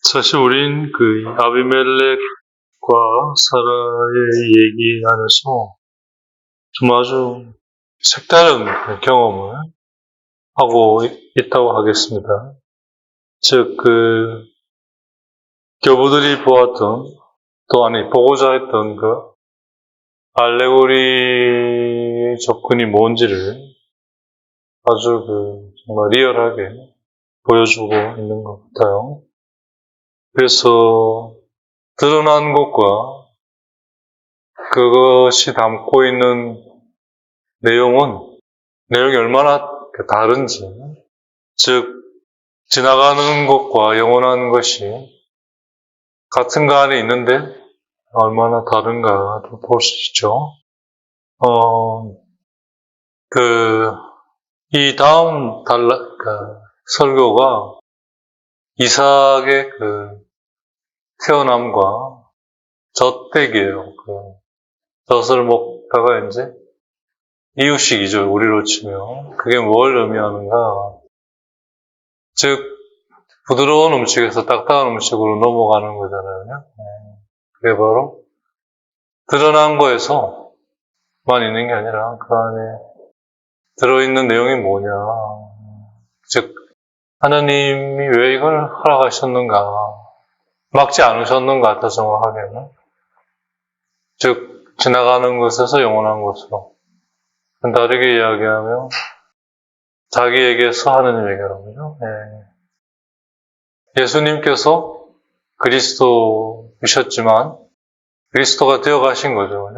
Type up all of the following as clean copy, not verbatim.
사실 우린 그 아비멜렉과 사라의 얘기 안에서 좀 아주 색다른 경험을 하고 있다고 하겠습니다. 즉, 교부들이 보았던, 또 보고자 했던 그 알레고리 접근이 뭔지를 아주 정말 리얼하게 보여주고 있는 것 같아요. 그래서 드러난 것과 그것이 담고 있는 내용이 얼마나 다른지, 즉, 지나가는 것과 영원한 것이 같은 거 안에 있는데 얼마나 다른가도 볼 수 있죠. 이 다음 설교가 이삭의 태어남과 젖대기예요. 젖을 먹다가 이제 이유식이죠. 우리로 치면. 그게 뭘 의미하는가. 즉, 부드러운 음식에서 딱딱한 음식으로 넘어가는 거잖아요. 그게 바로 드러난 거에서만 있는 게 아니라 그 안에 들어있는 내용이 뭐냐. 즉, 하나님이 왜 이걸 허락하셨는가. 막지 않으셨는가, 더 정확하게는. 즉, 지나가는 것에서 영원한 것으로. 다르게 이야기하면 자기에게서 하느님에게로죠. 예수님께서 그리스도이셨지만 그리스도가 되어 가신 거죠.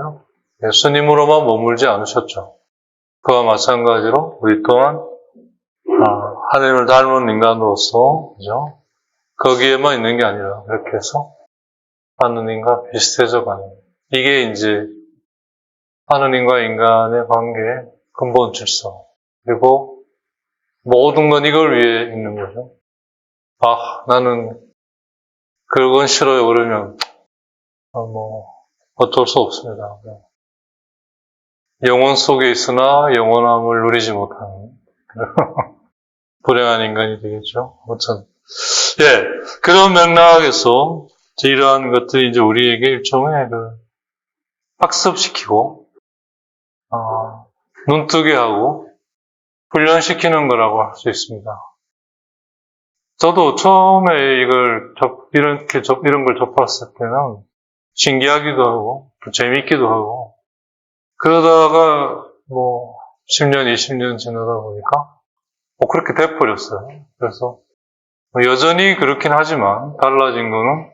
예수님으로만 머물지 않으셨죠. 그와 마찬가지로 우리 또한 하나님을 닮은 인간으로서 그죠? 거기에만 있는 게 아니라 그렇게 해서 하느님과 비슷해져 가는 이게 이제 하느님과 인간의 관계의 근본 질서. 그리고 모든 건 이걸 위해 있는 거죠. 나는 그건 싫어요. 그러면 어쩔 수 없습니다. 영혼 속에 있으나 영원함을 누리지 못하는 불행한 인간이 되겠죠. 아무튼 그런 맥락에서 이러한 것들이 이제 우리에게 일종의 학습시키고 눈뜨게 하고 훈련시키는 거라고 할 수 있습니다. 저도 처음에 이런 걸 접했을 때는 신기하기도 하고 또 재밌기도 하고 그러다가 10년, 20년 지나다 보니까 그렇게 돼버렸어요. 그래서 여전히 그렇긴 하지만 달라진 거는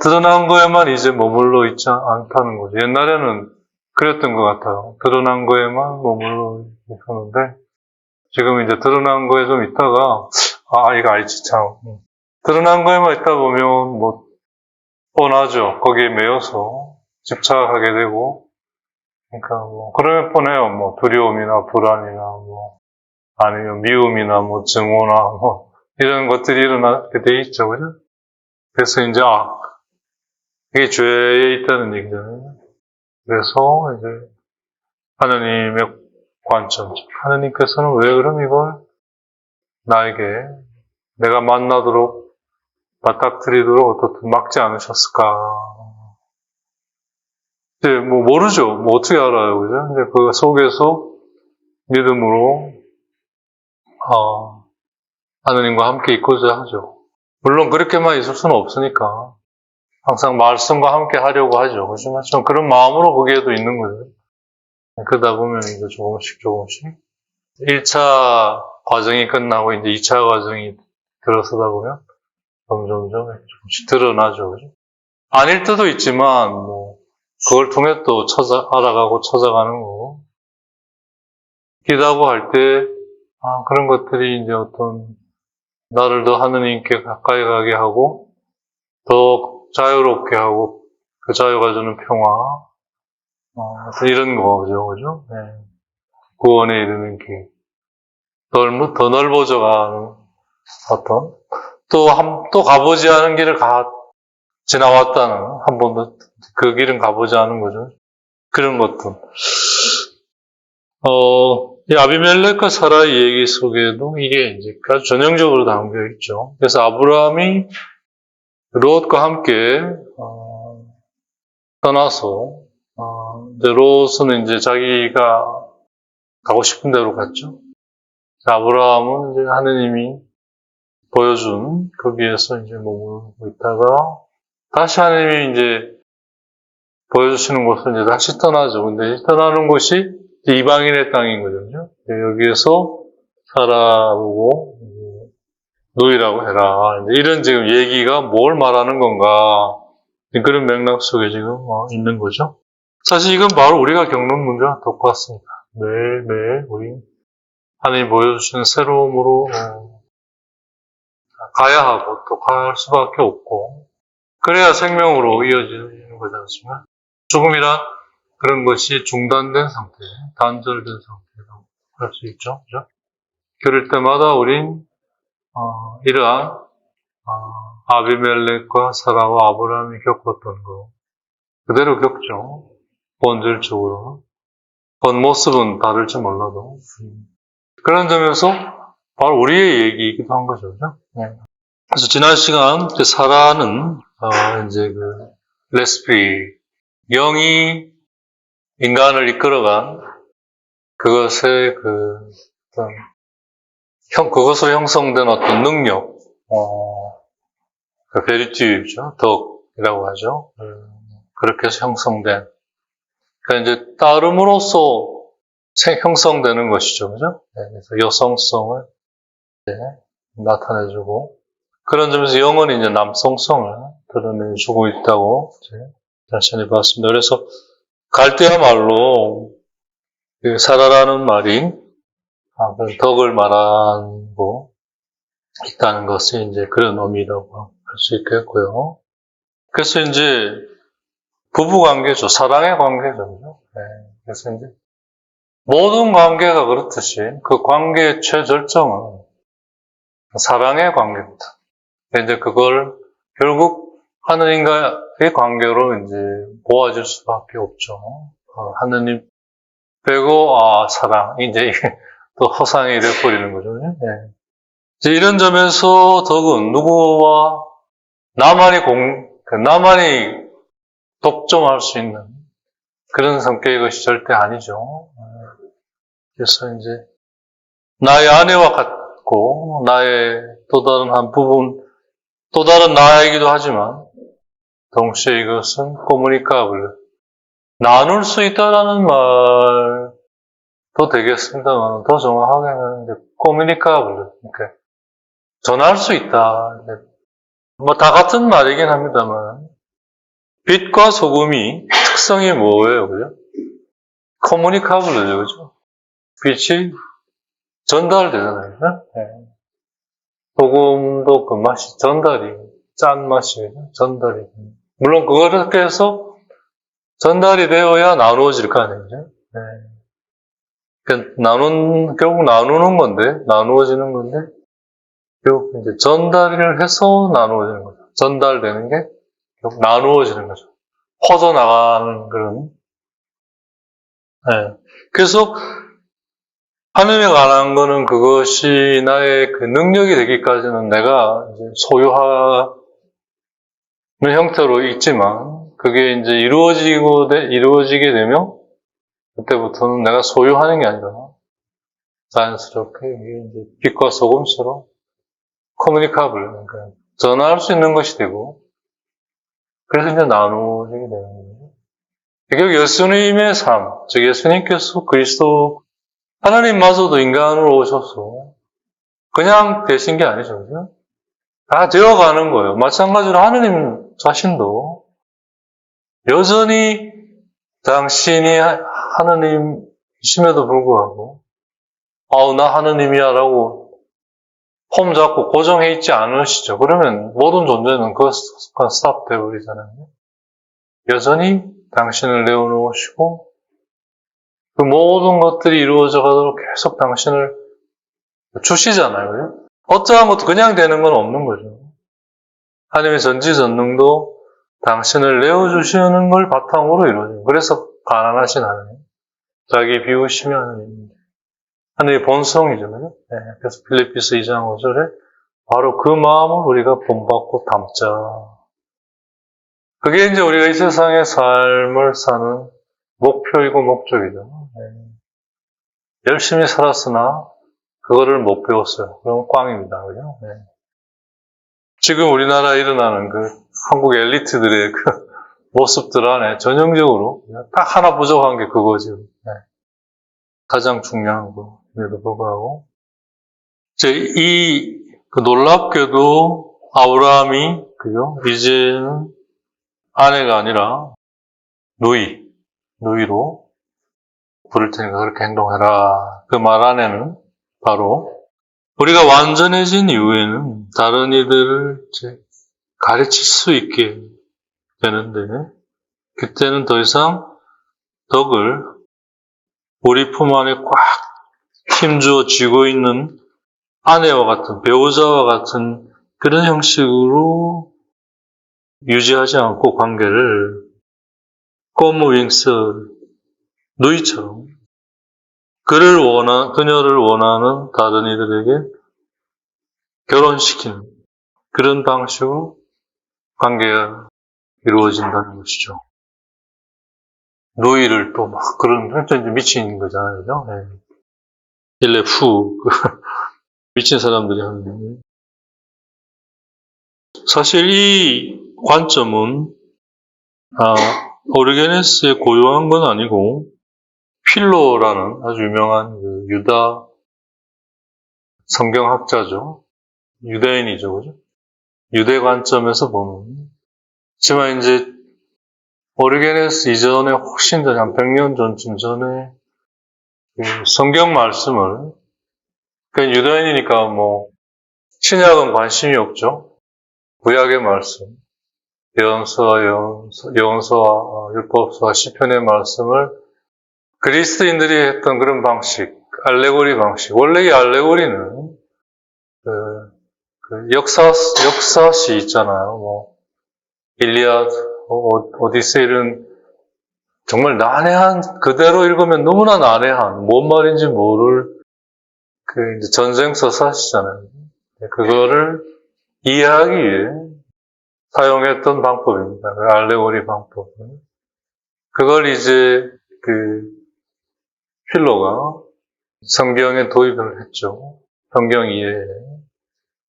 드러난 거에만 이제 머물러 있지 않다는 거죠. 옛날에는 그랬던 것 같아요. 드러난 거에만 머물러 있었는데 지금 이제 드러난 거에 좀 있다가 이거 알지 참. 드러난 거에만 있다 보면 뻔하죠. 거기에 매여서 집착하게 되고 그러니까 그러면 뻔해요. 두려움이나 불안이나 아니면 미움이나 증오나 이런 것들이 일어나게 돼 있죠. 그죠? 그래서 이제 이게 죄에 있다는 얘기잖아요. 그래서 이제 하나님의 관점, 하나님께서는 왜 그럼 이걸 나에게 내가 만나도록 맞닥뜨리도록 어떻게 막지 않으셨을까? 이제 모르죠. 어떻게 알아요, 그죠? 이제 그 속에서 믿음으로 하나님과 함께 있고자 하죠. 물론 그렇게만 있을 수는 없으니까 항상 말씀과 함께 하려고 하죠. 그렇지만 좀 그런 마음으로 거기에도 있는 거죠. 그러다 보면 이제 조금씩 1차 과정이 끝나고 이제 2차 과정이 들어서다 보면 점점점 조금씩 드러나죠. 그죠? 아닐 때도 있지만 그걸 통해 또 알아가고 찾아가는 거고 기도하고 할 때 그런 것들이 이제 어떤 나를 더 하느님께 가까이 가게 하고 더 자유롭게 하고 그 자유가 주는 평화 이런 거죠. 그죠? 구원에 이르는 길. 더 넓어져 가는 어떤 또 가보지 않은 길을 지나왔다는 한 번도 그 길은 가보지 않은 거죠. 그런 것들. 이 아비멜렉과 사라의 얘기 속에도 이게 이제 아주 전형적으로 담겨 있죠. 그래서 아브라함이 롯과 함께 떠나서 이제 롯은 이제 자기가 가고 싶은 데로 갔죠. 아브라함은 이제 하느님이 보여준 거기에서 이제 머물고 있다가 다시 하느님이 이제 보여주시는 곳은 이제 다시 떠나죠. 근데 떠나는 곳이 이방인의 땅인 거죠. 여기에서 살아보고 누이라고 해라. 이런 지금 얘기가 뭘 말하는 건가. 그런 맥락 속에 지금 있는 거죠. 사실 이건 바로 우리가 겪는 문제와 똑같습니다. 매일매일 우리 하나님 보여주시는 새로움으로 가야 하고 또 갈 수밖에 없고 그래야 생명으로 이어지는 거지 않습니까? 죽음이란 그런 것이 중단된 상태, 단절된 상태라고 할 수 있죠. 그죠? 그럴 때마다 우린 이러한 아비멜렉과 사라와 아브라함이 겪었던 거 그대로 겪죠. 본질적으로. 겉모습은 다를지 몰라도. 그런 점에서 바로 우리의 얘기이기도 한 거죠. 그죠? 네. 그래서 지난 시간 사라는 이제 그 레스피 영이 인간을 이끌어간 그것의 그것으로 형성된 어떤 능력, 그 베리티유죠. 덕이라고 하죠. 그렇게 해서 형성된. 그러니까 이제 따름으로써 형성되는 것이죠. 그죠? 네, 그래서 여성성을 나타내주고, 그런 점에서 영은 이제 남성성을 드러내주고 있다고 자신이 봤습니다. 그래서 갈대야말로 그 사라라는 말이 그런 덕을 말하고 있다는 것이 이제 그런 의미라고 할 수 있겠고요. 그래서 이제 부부 관계죠. 사랑의 관계죠. 네. 그래서 이제 모든 관계가 그렇듯이 그 관계의 최절정은 사랑의 관계입니다. 이제 그걸 결국 하느님과의 관계로 이제 모아질 수밖에 없죠. 하느님 빼고 사랑 이제 또 허상이 돼버리는 거죠. 네. 이제 이런 점에서 덕은 누구와 나만이 독점할 수 있는 그런 성격의 것이 절대 아니죠. 그래서 이제 나의 아내와 같고 나의 또 다른 한 부분, 또 다른 나이기도 하지만 동시에 이것은 코무니카블 나눌 수 있다라는 말도 되겠습니다만 더 정확하게는 이제 코무니카블 이렇게 전할 수 있다. 뭐 다 같은 말이긴 합니다만 빛과 소금이 특성이 뭐예요, 그죠? 코무니카블이죠, 그죠? 빛이 전달되잖아요, 그죠? 네. 소금도 그 맛이 짠 맛이 전달이. 물론 그렇게 해서 전달이 되어야 나누어질 거 아니에요, 그죠? 네. 그러니까 결국 나누는 건데, 나누어지는 건데, 결국 이제 전달을 해서 나누어지는 거죠. 전달되는 게 결국 나누어지는 거죠. 퍼져나가는 그런. 네. 그래서 하늘에 관한 거는 그것이 나의 그 능력이 되기까지는 내가 이제 소유하는 형태로 있지만, 그게 이제 이루어지게 되면, 그때부터는 내가 소유하는 게 아니라, 자연스럽게 이제 빛과 소금처럼 커뮤니카블, 그러니까 전할 수 있는 것이 되고, 그래서 이제 나누어지게 되는 거예요. 결국 예수님의 삶, 즉 예수님께서 그리스도 하나님마저도 인간으로 오셔서 그냥 되신 게 아니죠. 그죠? 다 되어가는 거예요. 마찬가지로 하나님 자신도 여전히 당신이 하나님이심에도 불구하고 나 하나님이야 라고 폼 잡고 고정해 있지 않으시죠. 그러면 모든 존재는 그 순간 스탑 되어버리잖아요. 여전히 당신을 내어놓으시고 그 모든 것들이 이루어져 가도록 계속 당신을 주시잖아요. 그죠? 어쩌한 것도 그냥 되는 건 없는 거죠. 하나님의 전지전능도 당신을 내어주시는 걸 바탕으로 이루어져요. 그래서 가난하신 하나님, 자기 비우심이 하나님입니다. 하나님의 본성이죠. 그죠? 네, 그래서 필리피스 2장 5절에 바로 그 마음을 우리가 본받고 담자. 그게 이제 우리가 이 세상의 삶을 사는 목표이고 목적이죠. 열심히 살았으나 그거를 못 배웠어요. 그럼 꽝입니다. 그죠? 네. 지금 우리나라에 일어나는 그 한국 엘리트들의 그 모습들 안에 전형적으로 딱 하나 부족한 게 그거지. 네. 가장 중요한 거에도 불구하고. 이제 그 놀랍게도 아브라함이, 그죠? 이제는 아내가 아니라 누이로 부를 테니까 그렇게 행동해라. 그 말 안에는 바로 우리가 완전해진 이후에는 다른 이들을 이제 가르칠 수 있게 되는데, 그때는 더 이상 덕을 우리 품 안에 꽉 힘주어 쥐고 있는 아내와 같은, 배우자와 같은 그런 형식으로 유지하지 않고 관계를 꼬무윙스 누이처럼 그녀를 원하는 다른 이들에게 결혼시키는 그런 방식으로 관계가 이루어진다는 것이죠. 누이를 또 막 그런 완전 미친 거잖아요, 그죠? 네. 일레 미친 사람들이 하는 얘기. 사실 이 관점은 오르게네스의 고유한 건 아니고 필로라는 아주 유명한 그 유다 성경학자죠. 유대인이죠, 그죠? 유대 관점에서 보면. 하지만 이제 오르게네스 이전에 훨씬 전에 한 100년 전쯤 전에 그 성경 말씀을, 그러니까 유대인이니까 뭐 신약은 관심이 없죠. 구약의 말씀, 예언서와 율법서와 시편의 말씀을 그리스도인들이 했던 그런 방식, 알레고리 방식. 원래 이 알레고리는 그 역사시 있잖아요. 뭐 일리아드, 오디세이 이런 정말 난해한, 그대로 읽으면 너무나 난해한, 뭔 말인지 모를 그 이제 전쟁 서사시잖아요. 그거를 이해하기 위해 사용했던 방법입니다. 그 알레고리 방법. 그걸 이제 그 필로가 성경에 도입을 했죠. 성경 이해에.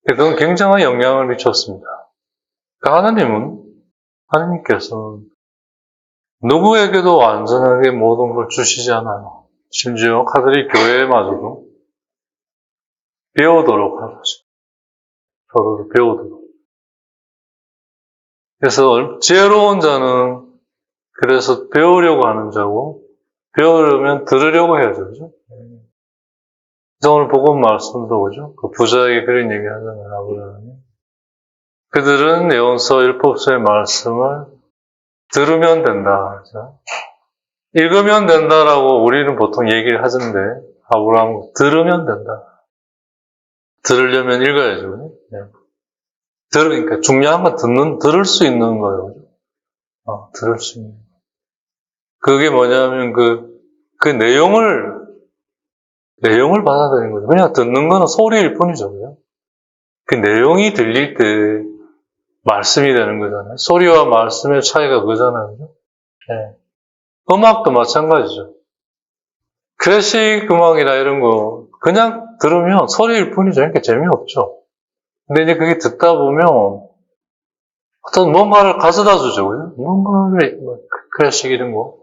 그건 굉장한 영향을 미쳤습니다. 그러니까 하나님께서는 누구에게도 완전하게 모든 걸 주시지 않아요. 심지어 카톨릭 교회마저도 배우도록 하죠. 서로를 배우도록. 그래서 지혜로운 자는 그래서 배우려고 하는 자고, 배우려면 들으려고 해야죠. 그죠? 그래서 오늘 복음 말씀도 그죠? 그 부자에게 그런 얘기 하잖아요. 아브라함이. 그들은 예언서 율법서의 말씀을 들으면 된다. 그죠? 읽으면 된다라고 우리는 보통 얘기를 하던데, 아브라함은 들으면 된다. 들으려면 읽어야죠. 네. 그러니까 중요한 건 들을 수 있는 거예요. 들을 수 있는. 그게 뭐냐면 그 내용을 받아들이는 거죠. 그냥 듣는 거는 소리일 뿐이죠. 그죠? 그 내용이 들릴 때 말씀이 되는 거잖아요. 소리와 말씀의 차이가 그거잖아요. 그죠? 네. 음악도 마찬가지죠. 클래식 음악이나 이런 거 그냥 들으면 소리일 뿐이죠. 그러니까 재미없죠. 근데 이제 그게 듣다 보면 어떤 뭔가를 가져다 주죠. 그죠? 뭔가를, 클래식 이런 거.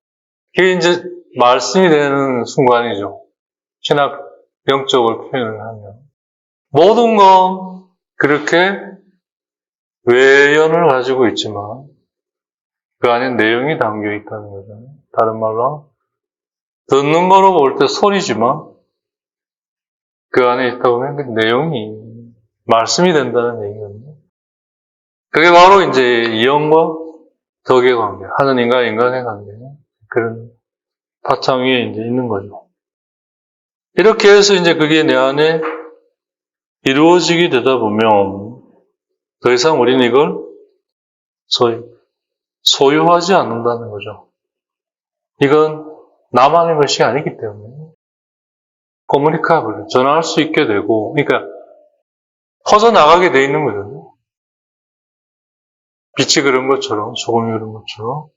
그게 이제 말씀이 되는 순간이죠. 신학 영적으로 표현을 하면. 모든 건 그렇게 외연을 가지고 있지만 그 안에 내용이 담겨 있다는 거잖아요. 다른 말로 듣는 거로 볼 때 소리지만 그 안에 있다 보면 그 내용이 말씀이 된다는 얘기거든요. 그게 바로 이제 이언과 덕의 관계, 하느님과 인간의 관계, 그런 바탕 위에 이제 있는 거죠. 이렇게 해서 이제 그게 내 안에 이루어지게 되다 보면 더 이상 우리는 이걸 소유하지 않는다는 거죠. 이건 나만의 것이 아니기 때문에 코무니카블, 전할 수 있게 되고, 그러니까 퍼져나가게 돼 있는 거거든요. 빛이 그런 것처럼, 소금이 그런 것처럼.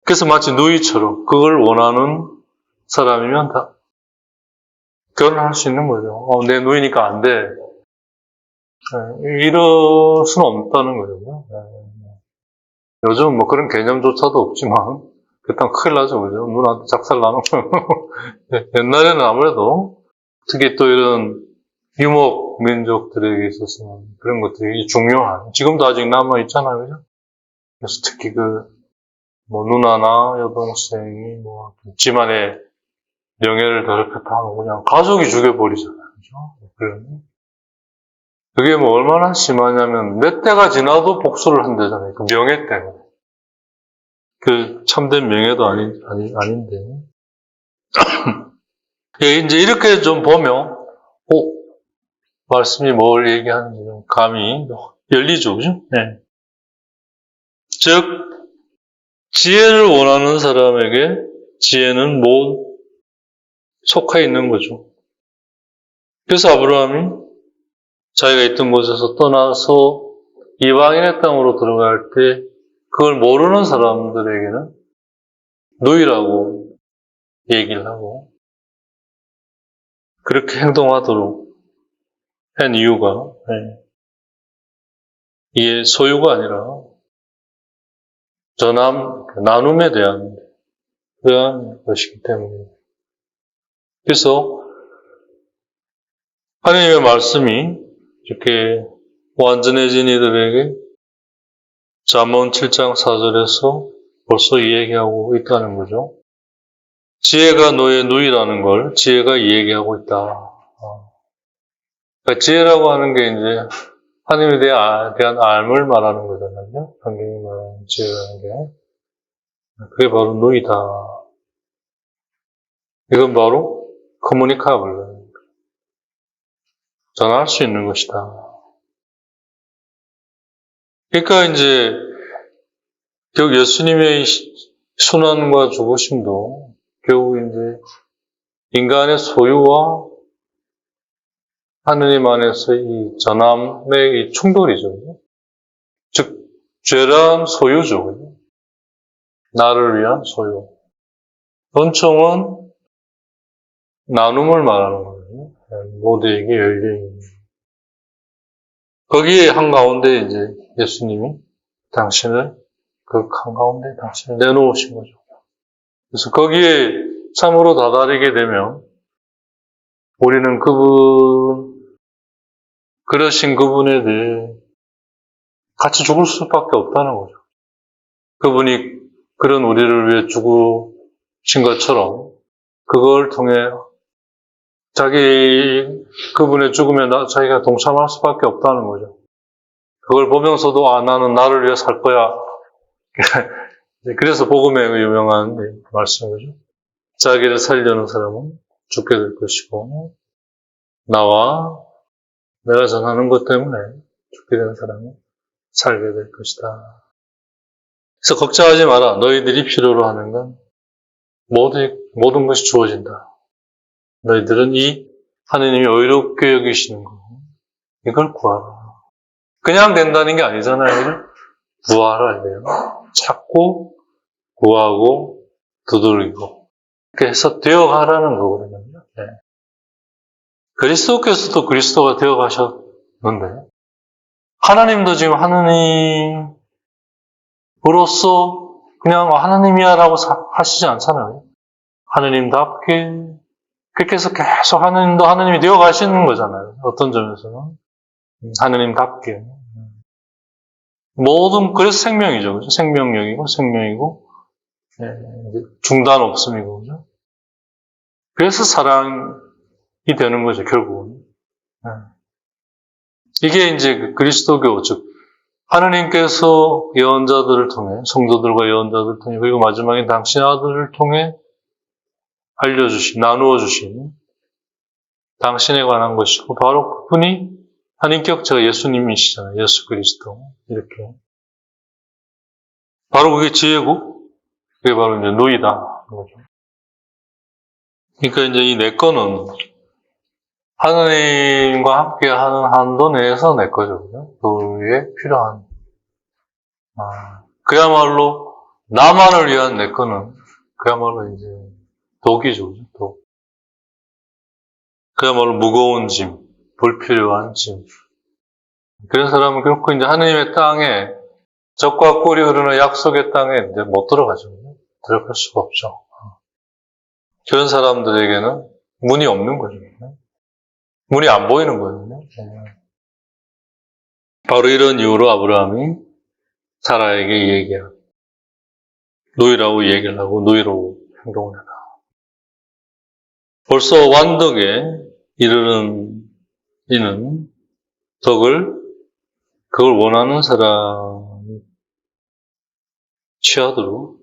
그래서 마치 누이처럼 그걸 원하는 사람이면 다 결혼할 수 있는 거죠. 내 누이니까 안 돼. 이럴 수는 없다는 거죠. 요즘 뭐 그런 개념조차도 없지만, 그렇다면 큰일 나죠, 그죠? 누나한테 작살 나는 거예요. 옛날에는 아무래도, 특히 또 이런 유목 민족들에게 있어서는 그런 것들이 중요한, 지금도 아직 남아있잖아요, 그죠? 그래서 특히 뭐 누나나 여동생이 뭐 집안의 명예를 더럽혔다 하면 그냥 가족이 죽여버리잖아요, 그죠? 그게 뭐 얼마나 심하냐면 몇 대가 지나도 복수를 한다잖아요. 그 명예 때문에. 그 참된 명예도 아닌데. 이제 이렇게 좀 보면, 말씀이 뭘 얘기하는지 좀 감이 열리죠, 그죠? 네. 즉, 지혜를 원하는 사람에게 지혜는 속해 있는 거죠. 그래서 아브라함이 자기가 있던 곳에서 떠나서 이방인의 땅으로 들어갈 때 그걸 모르는 사람들에게는 누이라고 얘기를 하고 그렇게 행동하도록 한 이유가 이게 소유가 아니라 나눔에 대한 것이기 때문에. 그래서 하나님의 말씀이 이렇게 완전해진 이들에게 잠언 7장 4절에서 벌써 이야기하고 있다는 거죠. 지혜가 너의 누이라는 걸 지혜가 이야기하고 있다. 그러니까 지혜라고 하는 게 이제 하나님에 대한 알을 말하는 거잖아요. 성경이 말하는 지혜라는 게. 그게 바로 누이다. 이건 바로 커뮤니카블. 전할 수 있는 것이다. 그러니까 이제 결국 예수님의 순환과 죽으심도 결국 이제 인간의 소유와 하느님 안에서 이 전함의 이 충돌이죠. 즉, 죄란 소유죠. 나를 위한 소유. 은총은 나눔을 말하는 거예요. 모두에게 열려있는. 거기에 한가운데 이제 예수님이 당신을 내놓으신 거죠. 그래서 거기에 참으로 다다르게 되면 우리는 그러신 그분에 대해 같이 죽을 수밖에 없다는 거죠. 그분이 그런 우리를 위해 죽으신 것처럼 그걸 통해 그분의 죽음에 자기가 동참할 수밖에 없다는 거죠. 그걸 보면서도 나는 나를 위해 살 거야. 그래서 복음의 유명한 말씀이죠. 자기를 살려는 사람은 죽게 될 것이고 나와 내가 전하는 것 때문에 죽게 되는 사람은 살게 될 것이다. 그래서 걱정하지 마라. 너희들이 필요로 하는 건 모든 것이 주어진다. 너희들은 이 하느님이 의롭게 여기시는 거 이걸 구하라. 그냥 된다는 게 아니잖아요. 구하라 이래요. 찾고 구하고 두드리고 이렇게 해서 되어가라는 거거든요. 네. 그리스도께서도 그리스도가 되어가셨는데 하나님도 지금 하나님으로서 그냥 하나님이야 라고 하시지 않잖아요. 하나님답게 그렇게 해서 계속 하나님이 되어가시는 거잖아요. 어떤 점에서는 하나님답게 그래서 생명이죠. 그죠? 생명이고 중단 없음이고 그죠? 그래서 사랑이 되는 거죠, 결국은. 이게 이제 그리스도교, 즉 하느님께서 예언자들을 통해, 성도들과 예언자들을 통해, 그리고 마지막에 당신 아들을 통해 나누어 주신 당신에 관한 것이고, 바로 그분이 한 인격체가 예수님이시잖아요. 예수 그리스도. 이렇게. 바로 그게 지혜고, 그게 바로 이제 누이다. 그러니까 이제 이 내 거는 하느님과 함께 하는 한도 내에서 내 거죠. 그 위에 필요한. 그야말로 나만을 위한 내 거는 그야말로 이제 독이죠, 독. 그야말로 무거운 짐, 불필요한 짐. 그런 사람은 결코 이제 하느님의 땅에, 적과 꿀이 흐르는 약속의 땅에 이제 못 들어가죠. 들어갈 수가 없죠. 그런 사람들에게는 문이 없는 거죠. 문이 안 보이는 거거든요. 바로 이런 이유로 아브라함이 사라에게 얘기한, 누이라고 얘기를 하고 누이로 행동을 해라. 벌써 완덕에 이르는 이는 그걸 원하는 사람이 취하도록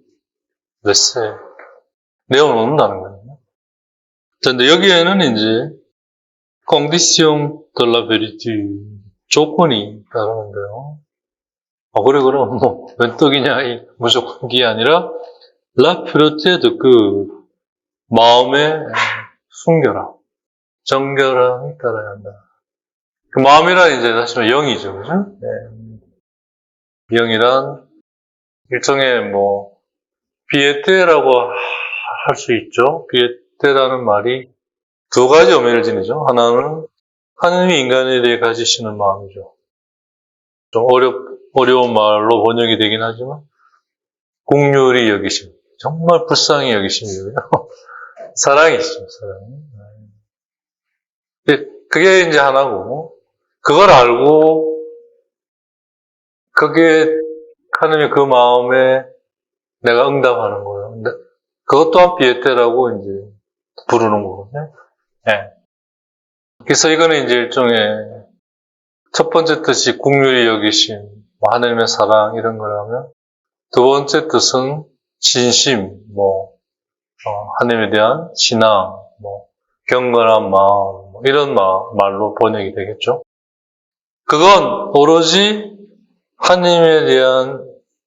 렛세 내어놓는다는 거예요. 그런데 여기에는 이제 condition de la vérité 조건이 따르는데요. 그래 그럼 뭐 웬 떡이냐 이 무조건 게 아니라 la pureté de 그 마음의 순결함, 정결함이 따라야 한다. 그 마음이란 이제 사실은 영이죠, 그죠? 네. 영이란 일종의 뭐 비에테라고 할 수 있죠. 비에테라는 말이 두 가지 의미를 지니죠. 하나는 하느님이 인간에 대해 가지시는 마음이죠. 좀 어려운 말로 번역이 되긴 하지만 긍휼히 여기심, 정말 불쌍히 여기심이고요. 사랑이시죠, 사랑. 그게 이제 하나고, 그걸 알고, 그게 하느님의 그 마음에 내가 응답하는 거예요. 근데 그것 또한 비에테라고 이제 부르는 거거든요. 네. 그래서 이거는 이제 일종의 첫 번째 뜻이 긍휼히 여기심, 하느님의 사랑 이런 거라면, 두 번째 뜻은 진심, 하느님에 대한 신앙, 경건한 마음, 이런 말로 번역이 되겠죠. 그건 오로지 하느님에 대한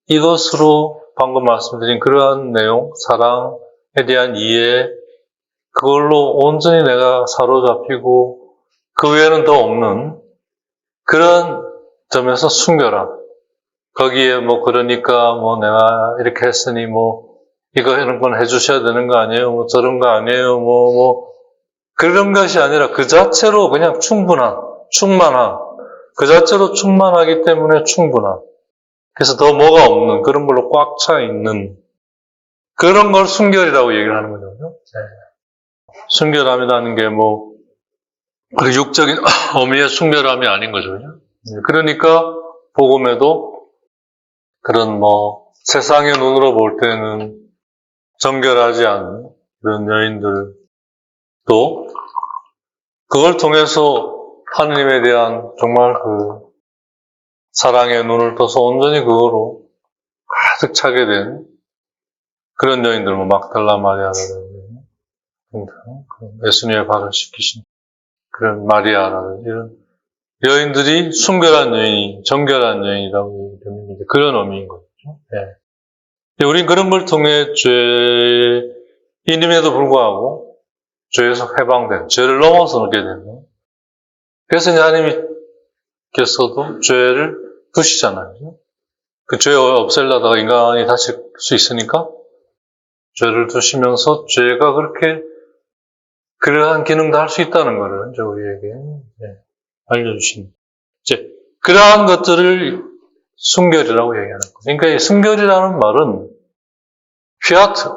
이것으로 방금 말씀드린 그러한 내용, 사랑에 대한 이해, 그걸로 온전히 내가 사로잡히고 그 외에는 더 없는 그런 점에서 순결함. 거기에 그러니까 내가 이렇게 했으니 이런 건 해주셔야 되는 거 아니에요? 저런 거 아니에요? 그런 것이 아니라 그 자체로 그냥 충만한, 그 자체로 충만하기 때문에 충분한. 그래서 더 뭐가 없는, 그런 걸로 꽉 차 있는, 그런 걸 순결이라고 얘기를 하는 거죠. 네. 순결함이라는 게 그 육적인 의미의 순결함이 아닌 거죠. 그러니까, 복음에도 그런 세상의 눈으로 볼 때는 정결하지 않은 그런 여인들도 그걸 통해서 하느님에 대한 정말 그 사랑의 눈을 떠서 온전히 그거로 가득 차게 된 그런 여인들, 막달라 마리아라든지, 예수님의 발을 씻기신 그런 마리아라든지 이런 여인들이 순결한 여인, 정결한 여인이라고 얘기하는 그런 의미인 거죠. 네. 우린 그런 걸 통해 죄인임에도 불구하고 죄에서 해방된, 죄를 넘어서게 되는. 그래서 이제 하나님께서도 죄를 두시잖아요. 그 죄 없애려다가 인간이 다칠 수 있으니까 죄를 두시면서 죄가 그렇게 그러한 기능도 할 수 있다는 것을 이제 우리에게 알려주신. 이제 그러한 것들을 순결이라고 얘기하는 거예요. 그러니까 이 순결이라는 말은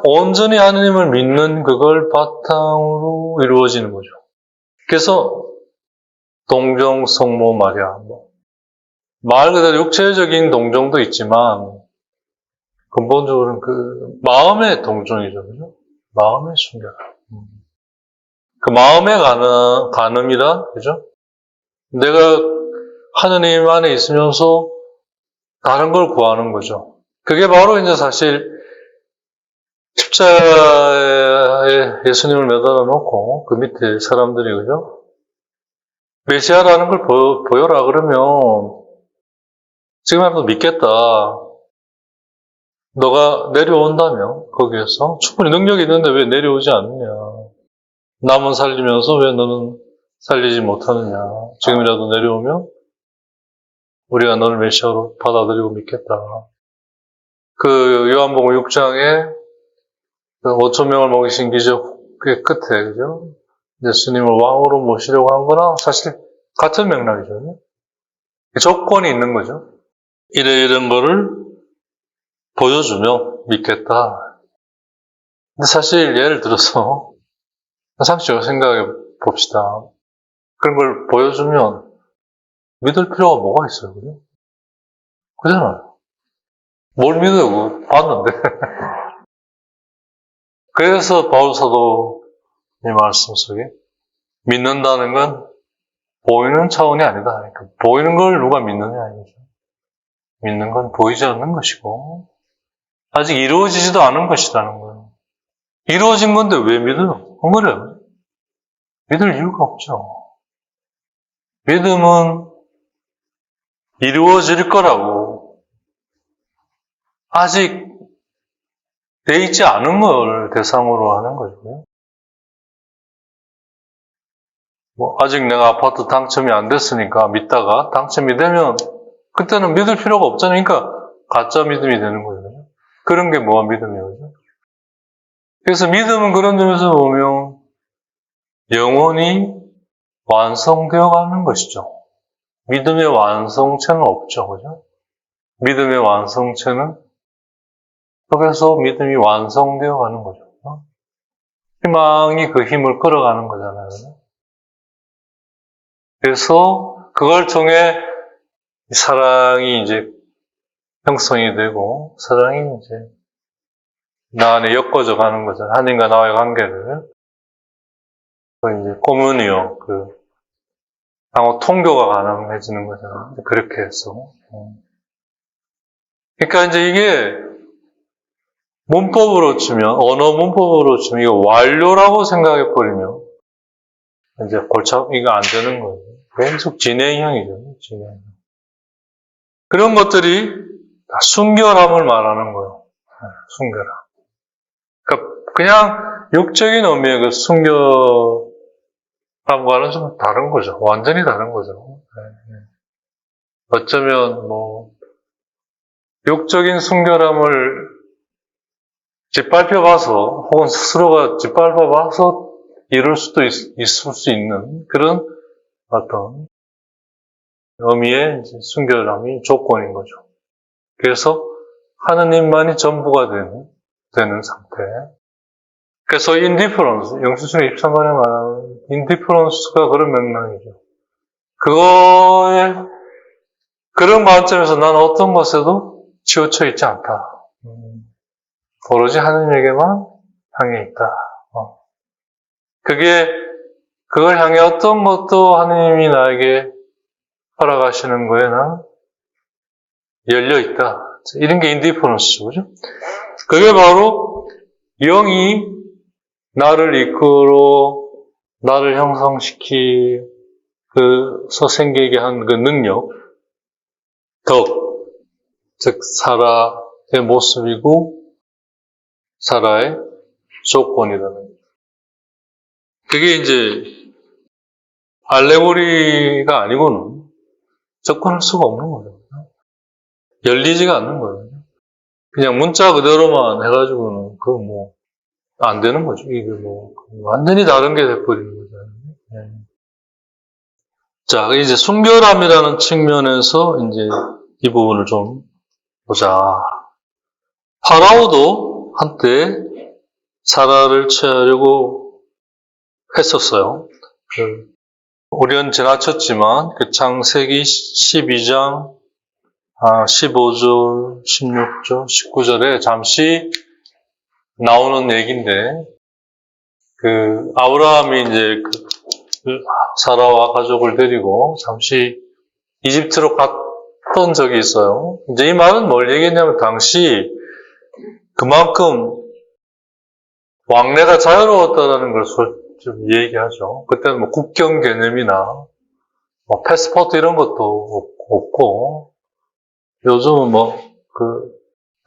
온전히 하느님을 믿는 그걸 바탕으로 이루어지는 거죠. 그래서 동정, 성모, 마리아, 말 그대로 육체적인 동정도 있지만 근본적으로는 그 마음의 동정이죠, 그죠? 마음의 순결. 그 마음의 간음이란, 그죠? 내가 하느님 안에 있으면서 다른 걸 구하는 거죠. 그게 바로 이제 사실 십자가에 예수님을 매달아 놓고 그 밑에 사람들이, 그죠? 메시아라는 걸 보여라 그러면 지금이라도 믿겠다. 너가 내려온다면 거기에서 충분히 능력이 있는데 왜 내려오지 않느냐. 남은 살리면서 왜 너는 살리지 못하느냐. 지금이라도 내려오면 우리가 너를 메시아로 받아들이고 믿겠다. 그 요한복음 6장에 5천 명을 먹이신 기적의 끝에, 그죠? 예수님을 왕으로 모시려고 한 거나 사실 같은 맥락이죠. 조건이 있는 거죠. 이런 거를 보여주면 믿겠다. 근데 사실 예를 들어서 상식적으로 생각해 봅시다. 그런 걸 보여주면 믿을 필요가 뭐가 있어요, 그죠? 그잖아요. 뭘 믿어요? 봤는데. 그래서 바울 사도 이 말씀 속에 믿는다는 건 보이는 차원이 아니다. 그러니까 보이는 걸 누가 믿느냐 이거죠. 믿는 건 보이지 않는 것이고 아직 이루어지지도 않은 것이라는 거예요. 이루어진 건데 왜 믿어요? 안 그래요? 믿을 이유가 없죠. 믿음은 이루어질 거라고 아직 돼 있지 않은 걸 대상으로 하는 거죠. 아직 내가 아파트 당첨이 안 됐으니까 믿다가 당첨이 되면 그때는 믿을 필요가 없잖아요. 그러니까 가짜 믿음이 되는 거잖아요. 그런 게 뭐가 믿음이에요? 그래서 믿음은 그런 점에서 보면 영원히 완성되어 가는 것이죠. 믿음의 완성체는 없죠. 그죠? 믿음의 완성체는 그래서 믿음이 완성되어 가는 거죠. 희망이 그 힘을 끌어가는 거잖아요. 그래서 그걸 통해 사랑이 이제 형성이 되고 사랑이 이제 나 안에 엮어져 가는 거잖아요. 하나님과 나와의 관계를 이제 코뮤니오 상호 통교가 가능해지는 거잖아요. 그렇게 해서 그러니까 이제 이게 문법으로 치면 언어 문법으로 치면 이거 완료라고 생각해 버리면 이제 이거 안 되는 거예요. 계속 진행형이죠. 진행형. 그런 것들이 다 순결함을 말하는 거예요. 순결함. 그러니까 그냥 육적인 의미의 그 순결함과는 좀 다른 거죠. 완전히 다른 거죠. 어쩌면 육적인 순결함을 짓밟혀봐서 혹은 스스로가 짓밟아봐서 이룰 수도 있을 수 있는 그런 어떤 의미의 순결함이 조건인 거죠. 그래서 하느님만이 전부가 되는 상태. 그래서 indifference, 영수증 23번에 말하는 indifference가 그런 맥락이죠. 그런 관점에서 나는 어떤 것에도 치우쳐 있지 않다. 오로지 하느님에게만 향해 있다. 그걸 향해 어떤 것도 하느님이 나에게 허락하시는 거에 난 열려 있다. 이런 게 인디퍼런스죠, 그죠? 그게 바로 영이 나를 이끌어 나를 형성시키서 생기게 한 그 능력, 즉 사라의 모습이고 사라의 조건이라는 거죠. 그게 이제 알레고리가 아니고는 접근할 수가 없는 거죠. 열리지가 않는 거예요. 그냥 문자 그대로만 해가지고는 안 되는 거죠. 이게 완전히 다른 게 돼버리는 거죠. 네. 자, 이제 순결함이라는 측면에서 이제 이 부분을 좀 보자. 파라오도 한때 사라를 취하려고 했었어요. 우리는 지나쳤지만 창세기 12장 15절, 16절, 19절에 잠시 나오는 얘기인데 아브라함이 이제 사라와 가족을 데리고 잠시 이집트로 갔던 적이 있어요. 이제 이 말은 뭘 얘기했냐면 당시 그만큼 왕래가 자유로웠다는 걸 좀 얘기하죠. 그때는 국경 개념이나 패스포트 이런 것도 없고 요즘은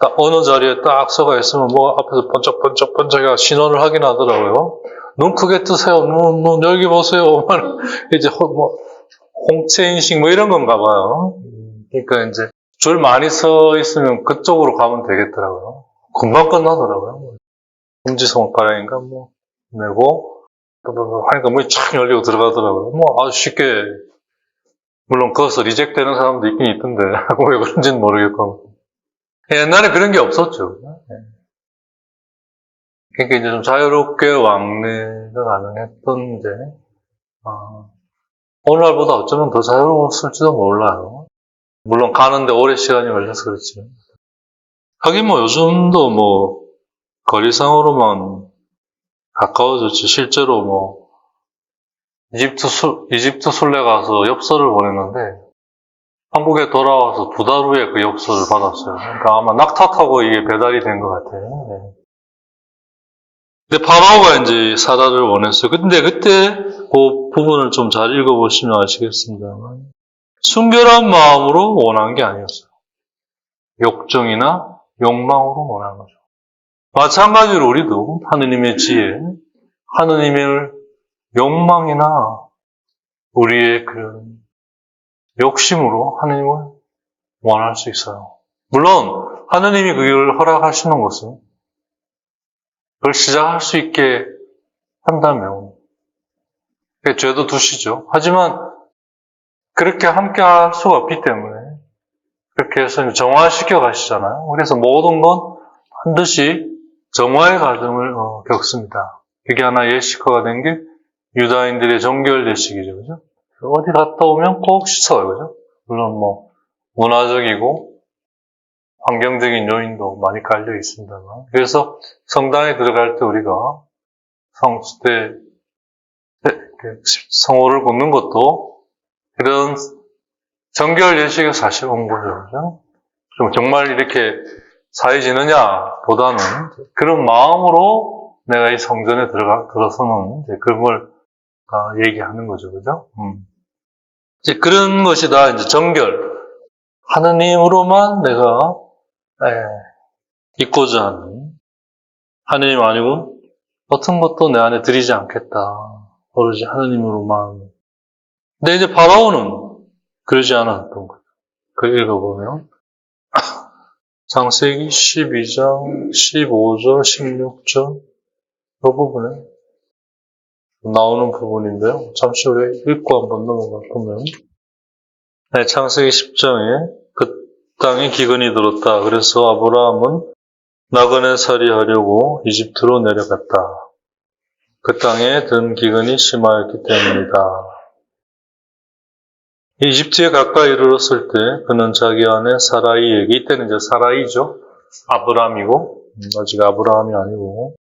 딱 어느 자리에 딱 서가 있으면 앞에서 번쩍번쩍 신호를 하긴 하더라고요. 눈 크게 뜨세요. 눈 여기 보세요. 이제 홍채 인식 이런 건가 봐요. 그러니까 이제 줄 많이 서 있으면 그쪽으로 가면 되겠더라고요. 금방 끝나더라고요. 엄지손가락인가 뭐 내고 하니까 문이 쫙 열리고 들어가더라고요. 뭐 아주 쉽게, 물론 거기서 리젝 되는 사람도 있긴 있던데 왜 그런지는 모르겠고, 옛날에 그런 게 없었죠. 그러니까 이제 좀 자유롭게 왕래가 가능했던데, 오늘날보다 어쩌면 더 자유로웠을지도 몰라요. 물론 가는데 오래 시간이 걸려서 그렇지. 하긴 뭐 요즘도 뭐 거리상으로만 가까워졌지, 실제로 뭐 이집트 순례 가서 엽서를 보냈는데 한국에 돌아와서 2달 후에 그 엽서를 받았어요. 그러니까 아마 낙타 타고 이게 배달이 된 것 같아요. 네. 근데 파라오가 이제 사라를 원했어요. 근데 그때 그 부분을 좀 잘 읽어보시면 아시겠습니다만, 순결한 마음으로 원한 게 아니었어요. 욕정이나 욕망으로 원한 거죠. 마찬가지로 우리도 하느님의 지혜, 하느님의 욕망이나 우리의 그런 욕심으로 하느님을 원할 수 있어요. 물론 하느님이 그걸 허락하시는 것은 그걸 시작할 수 있게 한다면 죄도 두시죠. 하지만 그렇게 함께 할 수가 없기 때문에 그렇게 해서 정화시켜 가시잖아요. 그래서 모든 건 반드시 정화의 과정을 겪습니다. 그게 하나 예시화가 된 게 유다인들의 정결 예식이죠. 그죠? 어디 갔다 오면 꼭 씻어요. 그죠? 물론 뭐 문화적이고 환경적인 요인도 많이 깔려 있습니다만, 그래서 성당에 들어갈 때 우리가 성수 때 성호를 걷는 것도 이런 정결 예식에 사실 온 거죠. 그죠? 좀 정말 이렇게 사해지느냐 보다는 그런 마음으로 내가 이 성전에 들어서는 이제 그런 걸 얘기하는 거죠. 그죠? 이제 그런 것이 다 이제 정결. 하느님으로만 내가 있고자 하는, 하느님 아니고 어떤 것도 내 안에 들이지 않겠다. 오로지 하느님으로만. 근데 이제 파라오는 그러지 않았던 거죠. 그 읽어보면 창세기 12장 15절 16절 그 부분에 나오는 부분인데요. 잠시 후에 읽고 한번 넘어가 보면, 창세기 10장에 그 땅에 기근이 들었다. 그래서 아브라함은 나그네 살이 하려고 이집트로 내려갔다. 그 땅에 든 기근이 심하였기 때문이다. 이집트에 가까이 이르렀을 때 그는 자기 아내 사라이에게, 이때는 이제 사라이죠. 아브람이고, 아직 아브라함이 아니고,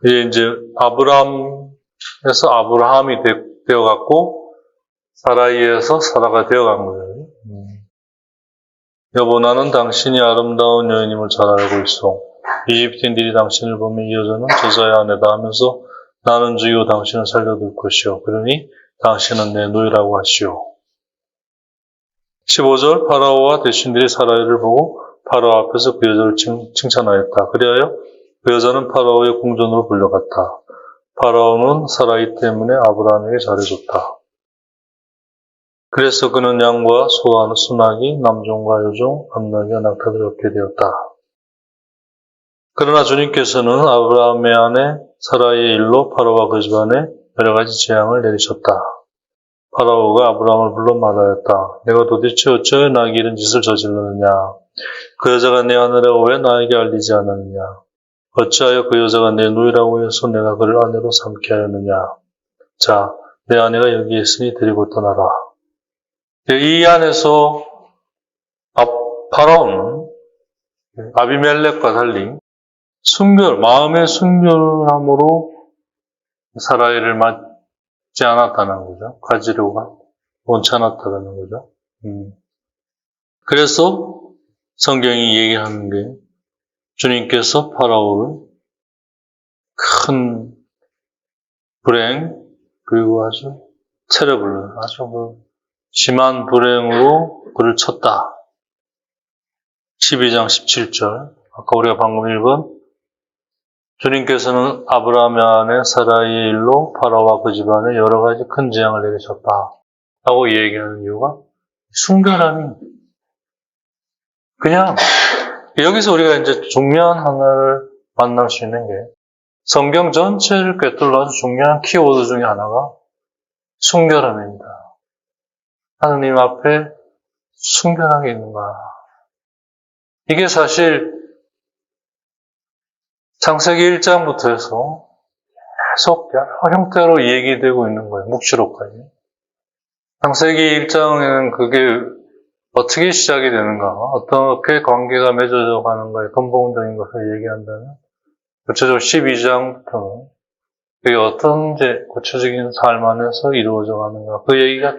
이제 아브람에서 아브라함이 되어갔고, 사라이에서 사라가 되어간 거예요. 여보, 나는 당신이 아름다운 여인임을 잘 알고 있어. 이집트인들이 당신을 보면 이 여자는 저자의 아내다 하면서 나는 주요 당신을 살려둘 것이요. 그러니 당신은 내 누이라고 하시오. 15절, 파라오와 대신들이 사라이를 보고 파라오 앞에서 그 여자를 칭찬하였다. 그리하여 그 여자는 파라오의 궁전으로 불려갔다. 파라오는 사라이 때문에 아브라함에게 잘해줬다. 그래서 그는 양과 소와 수나기, 남종과 여종, 암나귀와 낙타들을 얻게 되었다. 그러나 주님께서는 아브라함의 아내 사라이의 일로 파라오와 그 집안에 여러 가지 재앙을 내리셨다. 파라오가 아브라함을 불러 말하였다. 내가 도대체 어찌하여 나에게 이런 짓을 저질렀느냐? 그 여자가 내 아내라고 왜 나에게 알리지 않았느냐? 어찌하여 그 여자가 내 누이라고 해서 내가 그를 아내로 삼게 하였느냐? 자, 내 아내가 여기 있으니 데리고 떠나라. 이 안에서 파라오는 아비멜렉과 달리 마음의 순결함으로 사라이를 맞지 않았다는 거죠. 가지려고 원치 않았다는 거죠. 그래서 성경이 얘기하는 게 주님께서 파라오를 큰 불행, 그리고 아주 아주 심한 불행으로 그를 쳤다. 12장 17절. 아까 우리가 방금 읽은 주님께서는 아브라함의 아내 사라이의 일로 파라오와 그 집안에 여러 가지 큰 재앙을 내리셨다. 라고 얘기하는 이유가 순결함이 그냥 여기서 우리가 이제 중요한 하나를 만날 수 있는 게 성경 전체를 꿰뚫는 아주 중요한 키워드 중에 하나가 순결함입니다. 하느님 앞에 순결하게 있는가. 이게 사실 창세기 1장부터 해서 계속 여러 형태로 얘기되고 있는 거예요. 묵시록까지. 창세기 1장에는 그게 어떻게 시작이 되는가, 어떻게 관계가 맺어져 가는가의 근본적인 것을 얘기한다면, 구체적으로 12장부터는 그게 어떤 이제 구체적인 삶 안에서 이루어져 가는가, 그 얘기가 쭉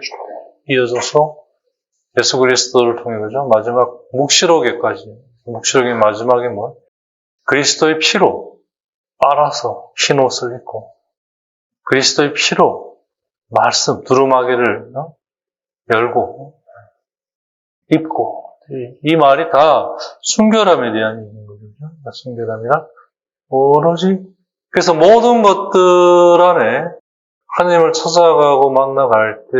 이어져서 예수 그리스도를 통해, 그죠? 마지막 묵시록에까지, 묵시록의 마지막에 뭐? 그리스도의 피로 빨아서 흰 옷을 입고, 그리스도의 피로 말씀, 두루마기를 열고, 입고, 이 말이 다 순결함에 대한 얘기인 거죠. 순결함이란 오로지, 그래서 모든 것들 안에 하나님을 찾아가고 만나갈 때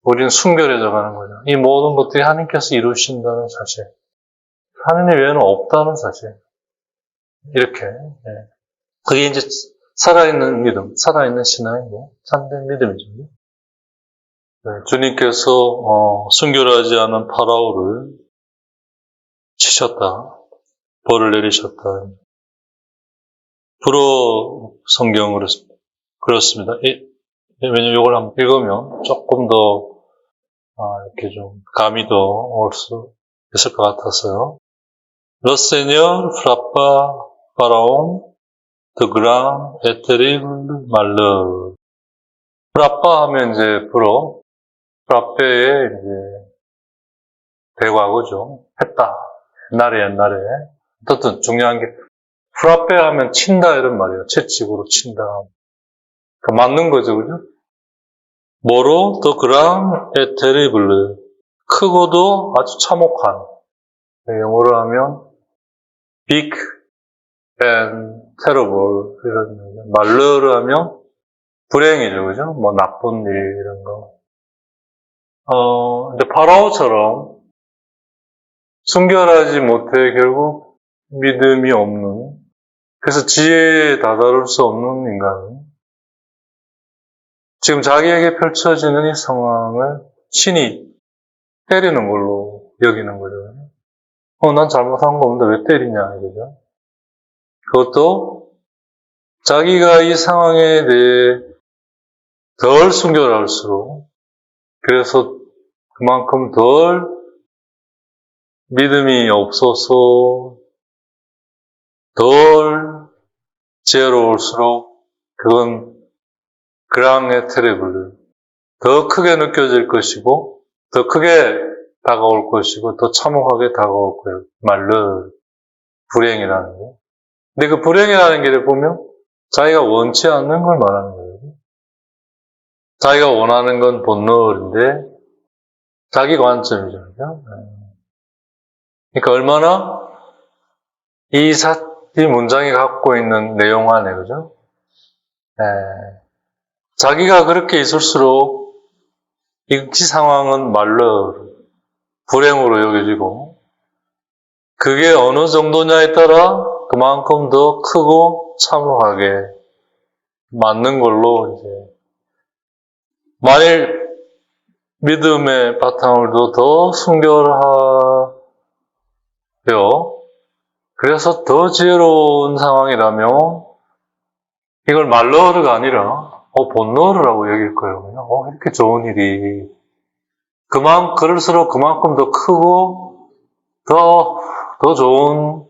우리는 순결해져 가는 거죠. 이 모든 것들이 하나님께서 이루신다는 사실, 하나님 외에는 없다는 사실, 이렇게, 그게 이제 살아있는 믿음, 살아있는 신앙이고 참된 믿음이죠. 주님께서 순결하지 않은 파라오를 치셨다, 벌을 내리셨다. 불어 성경으로 그렇습니다. 왜냐면 이걸 한번 읽으면 조금 더 이렇게 좀 감이 더 올 수 있을 것 같아서요. Le Seigneur frappa Pharaon de grand et terrible malheur. 프라빠 하면 이제 불어, 프라페의 이제 대과거죠. 했다. 옛날에. 어쨌든 중요한 게 프라페 하면 친다 이런 말이에요. 채찍으로 친다. 그 맞는 거죠, 그죠? 뭐로? 더 그랑 에 테리블르. 크고도 아주 참혹한. 영어로 하면 big and terrible 이런 거죠. 말르르 하면 불행이죠, 그죠? 뭐 나쁜 일 이런 거. 이제 파라오처럼 순결하지 못해 결국 믿음이 없는, 그래서 지혜에 다다를 수 없는 인간은 지금 자기에게 펼쳐지는 이 상황을 신이 때리는 걸로 여기는 거죠. 난 잘못한 거 없는데 왜 때리냐, 이거죠. 그것도 자기가 이 상황에 대해 덜 순결할수록, 그래서 그만큼 덜 믿음이 없어서 덜 지혜로울수록 그건 그랑의 테레블, 더 크게 느껴질 것이고 더 크게 다가올 것이고 더 참혹하게 다가올 거예요. 말로 불행이라는 거. 근데 그 불행이라는 게 보면 자기가 원치 않는 걸 말하는 거예요. 자기가 원하는 건 본능인데 자기 관점이죠. 그죠? 그러니까 얼마나 이 문장이 갖고 있는 내용 안에, 그죠? 자기가 그렇게 있을수록 이 상황은 말로 불행으로 여겨지고, 그게 어느 정도냐에 따라 그만큼 더 크고 참혹하게 맞는 걸로, 이제 만일 믿음의 바탕을 더 순결하여, 그래서 더 지혜로운 상황이라면 이걸 말러르가 아니라 본너르라고 여길 거예요. 이렇게 좋은 일이 그럴수록 그만큼 더 크고 더 좋은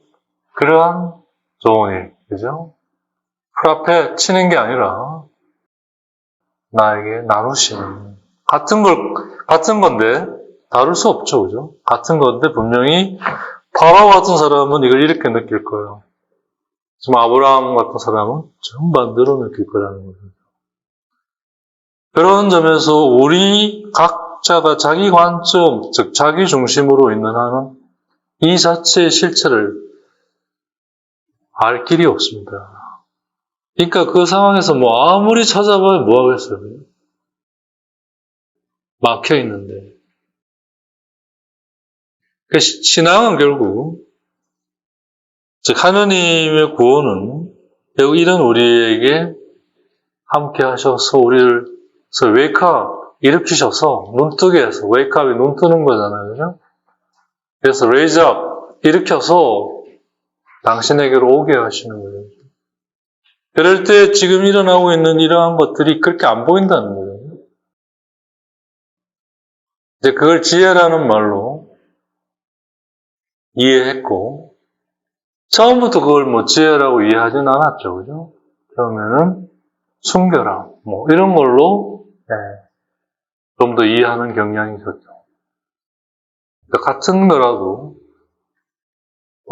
그러한 좋은 일, 그죠? 그 앞에 치는 게 아니라 나에게 나누시는, 같은 건데 다룰 수 없죠, 그죠? 같은 건데 분명히 파라오 같은 사람은 이걸 이렇게 느낄 거예요. 지금 아브라함 같은 사람은 정반대로 느낄 거라는 거죠. 그런 점에서 우리 각자가 자기 관점, 즉 자기 중심으로 있는 한은 이 자체의 실체를 알 길이 없습니다. 그러니까 그 상황에서 아무리 찾아봐야 뭐 하겠어요? 막혀 있는데. 신앙은 결국, 즉, 하느님의 구원은 결국 이런 우리에게 함께 하셔서 우리를 웨이크업, 일으키셔서 눈뜨게 해서, 웨이크업이 눈 뜨는 거잖아요. 그죠? 그래서 레이즈 업, 일으켜서 당신에게로 오게 하시는 거예요. 그럴 때 지금 일어나고 있는 이러한 것들이 그렇게 안 보인다는 거예요. 이제 그걸 지혜라는 말로 이해했고, 처음부터 그걸 지혜라고 이해하진 않았죠. 그죠? 처음에는 순결함, 이런 걸로, 좀 더 이해하는 경향이 있었죠. 그러니까 같은 거라도,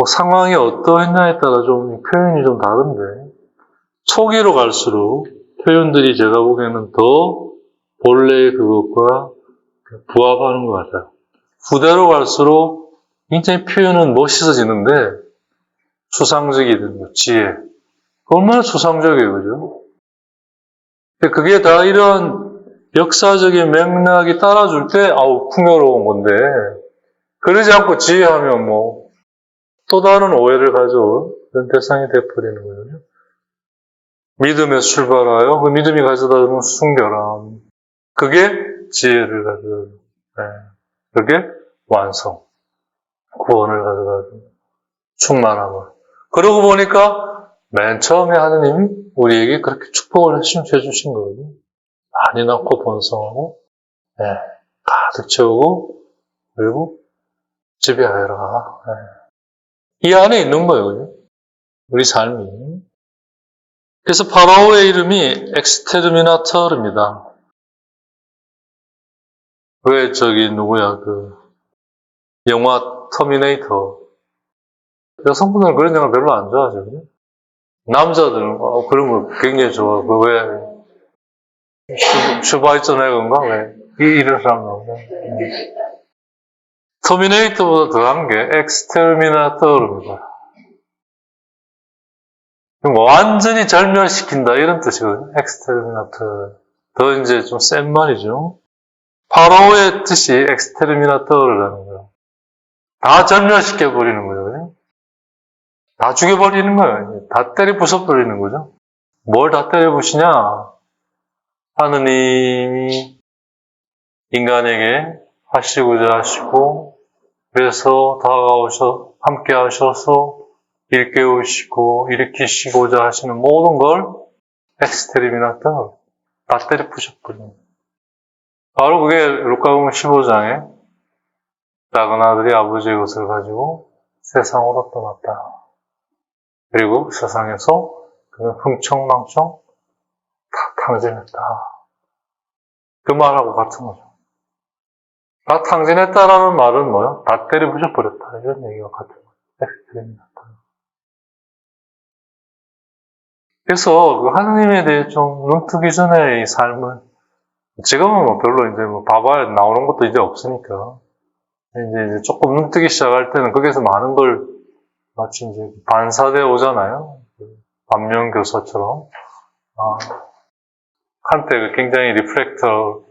상황이 어떠했냐에 따라 좀 표현이 좀 다른데, 초기로 갈수록 표현들이 제가 보기에는 더 본래의 그것과 부합하는 것 같아요. 후대로 갈수록 굉장히 표현은 멋있어지는데, 추상적이 되는 거, 지혜. 얼마나 추상적이에요, 그죠? 그게 다 이런 역사적인 맥락이 따라줄 때, 풍요로운 건데, 그러지 않고 지혜하면 또 다른 오해를 가져올 그런 대상이 되어버리는 거예요. 믿음에 출발하여 그 믿음이 가져다 주는 순결함. 그게 지혜를 가져다 주는, 그게 완성. 구원을 가져다 주는 충만함을. 그러고 보니까 맨 처음에 하느님이 우리에게 그렇게 축복을 해주신 거거든요. 많이 낳고 번성하고, 가득 채우고, 그리고 지배하여라. 이 안에 있는 거예요, 그죠? 우리 삶이. 그래서 파라오의 이름이 엑스테르미나터입니다. 왜 누구야, 영화 터미네이터. 여성분들은 그런 영화 별로 안 좋아하죠, 그죠? 남자들은, 그런 거 굉장히 좋아. 슈바이처네건가? 왜? 이런 사람 나오죠. 터미네이터보다 더한 게 엑스테르미나터입니다. 완전히 절멸시킨다, 이런 뜻이거든요. 엑스테르미나터. 더 이제 좀 센 말이죠. 파라오의 뜻이 엑스테르미나터라는 거예요. 다 절멸시켜버리는 거죠. 다 죽여버리는 거예요. 다 때려 부숴버리는 거죠. 뭘 다 때려 부시냐? 하느님이 인간에게 하시고자 하시고, 그래서 함께 하셔서 일깨우시고, 일으키시고자 하시는 모든 걸 엑스테르미나터, 다 때려 부셔버리는 거예요. 바로 그게 루카복음 15장에 작은 아들이 아버지의 것을 가지고 세상으로 떠났다. 그리고 세상에서 그는 흥청망청 다 탕진했다. 그 말하고 같은 거죠. 다 탕진했다라는 말은 뭐요? 다 때려 부셔버렸다. 이런 얘기가 같은 거죠. 엑스트림이다. 그래서 하느님에 대해 좀 눈뜨기 전에 이 삶을, 지금은 별로 이제 봐봐야 나오는 것도 이제 없으니까. 이제 조금 눈뜨기 시작할 때는 거기서 많은 걸 마치 이제 반사되어 오잖아요. 반면교사처럼. 한때 굉장히 리플렉터.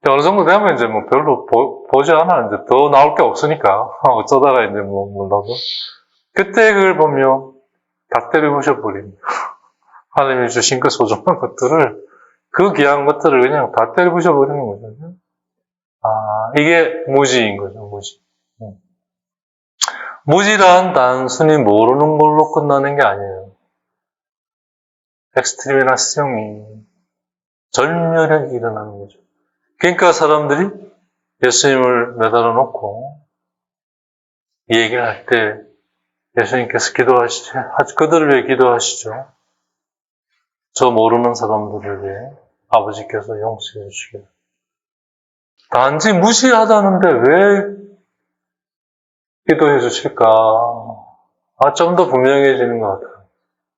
어느 정도 되면 이제 별로 보지 않아. 이제 더 나올 게 없으니까. 어쩌다가 이제 몰라도. 그때 그걸 보면 다 때려 부셔버린. 하나님이 주신 그 소중한 것들을, 그 귀한 것들을 그냥 다 때려 부셔버리는 거죠. 이게 무지인 거죠, 무지. 무지란 단순히 모르는 걸로 끝나는 게 아니에요. 엑스트리미나스형이 절멸이 일어나는 거죠. 그러니까 사람들이 예수님을 매달아 놓고 이 얘기를 할 때 예수님께서 그들을 위해 기도하시죠. 저 모르는 사람들을 위해 아버지께서 용서해 주시길. 단지 무시하다는데 왜 기도해 주실까? 좀 더 분명해지는 것 같아요.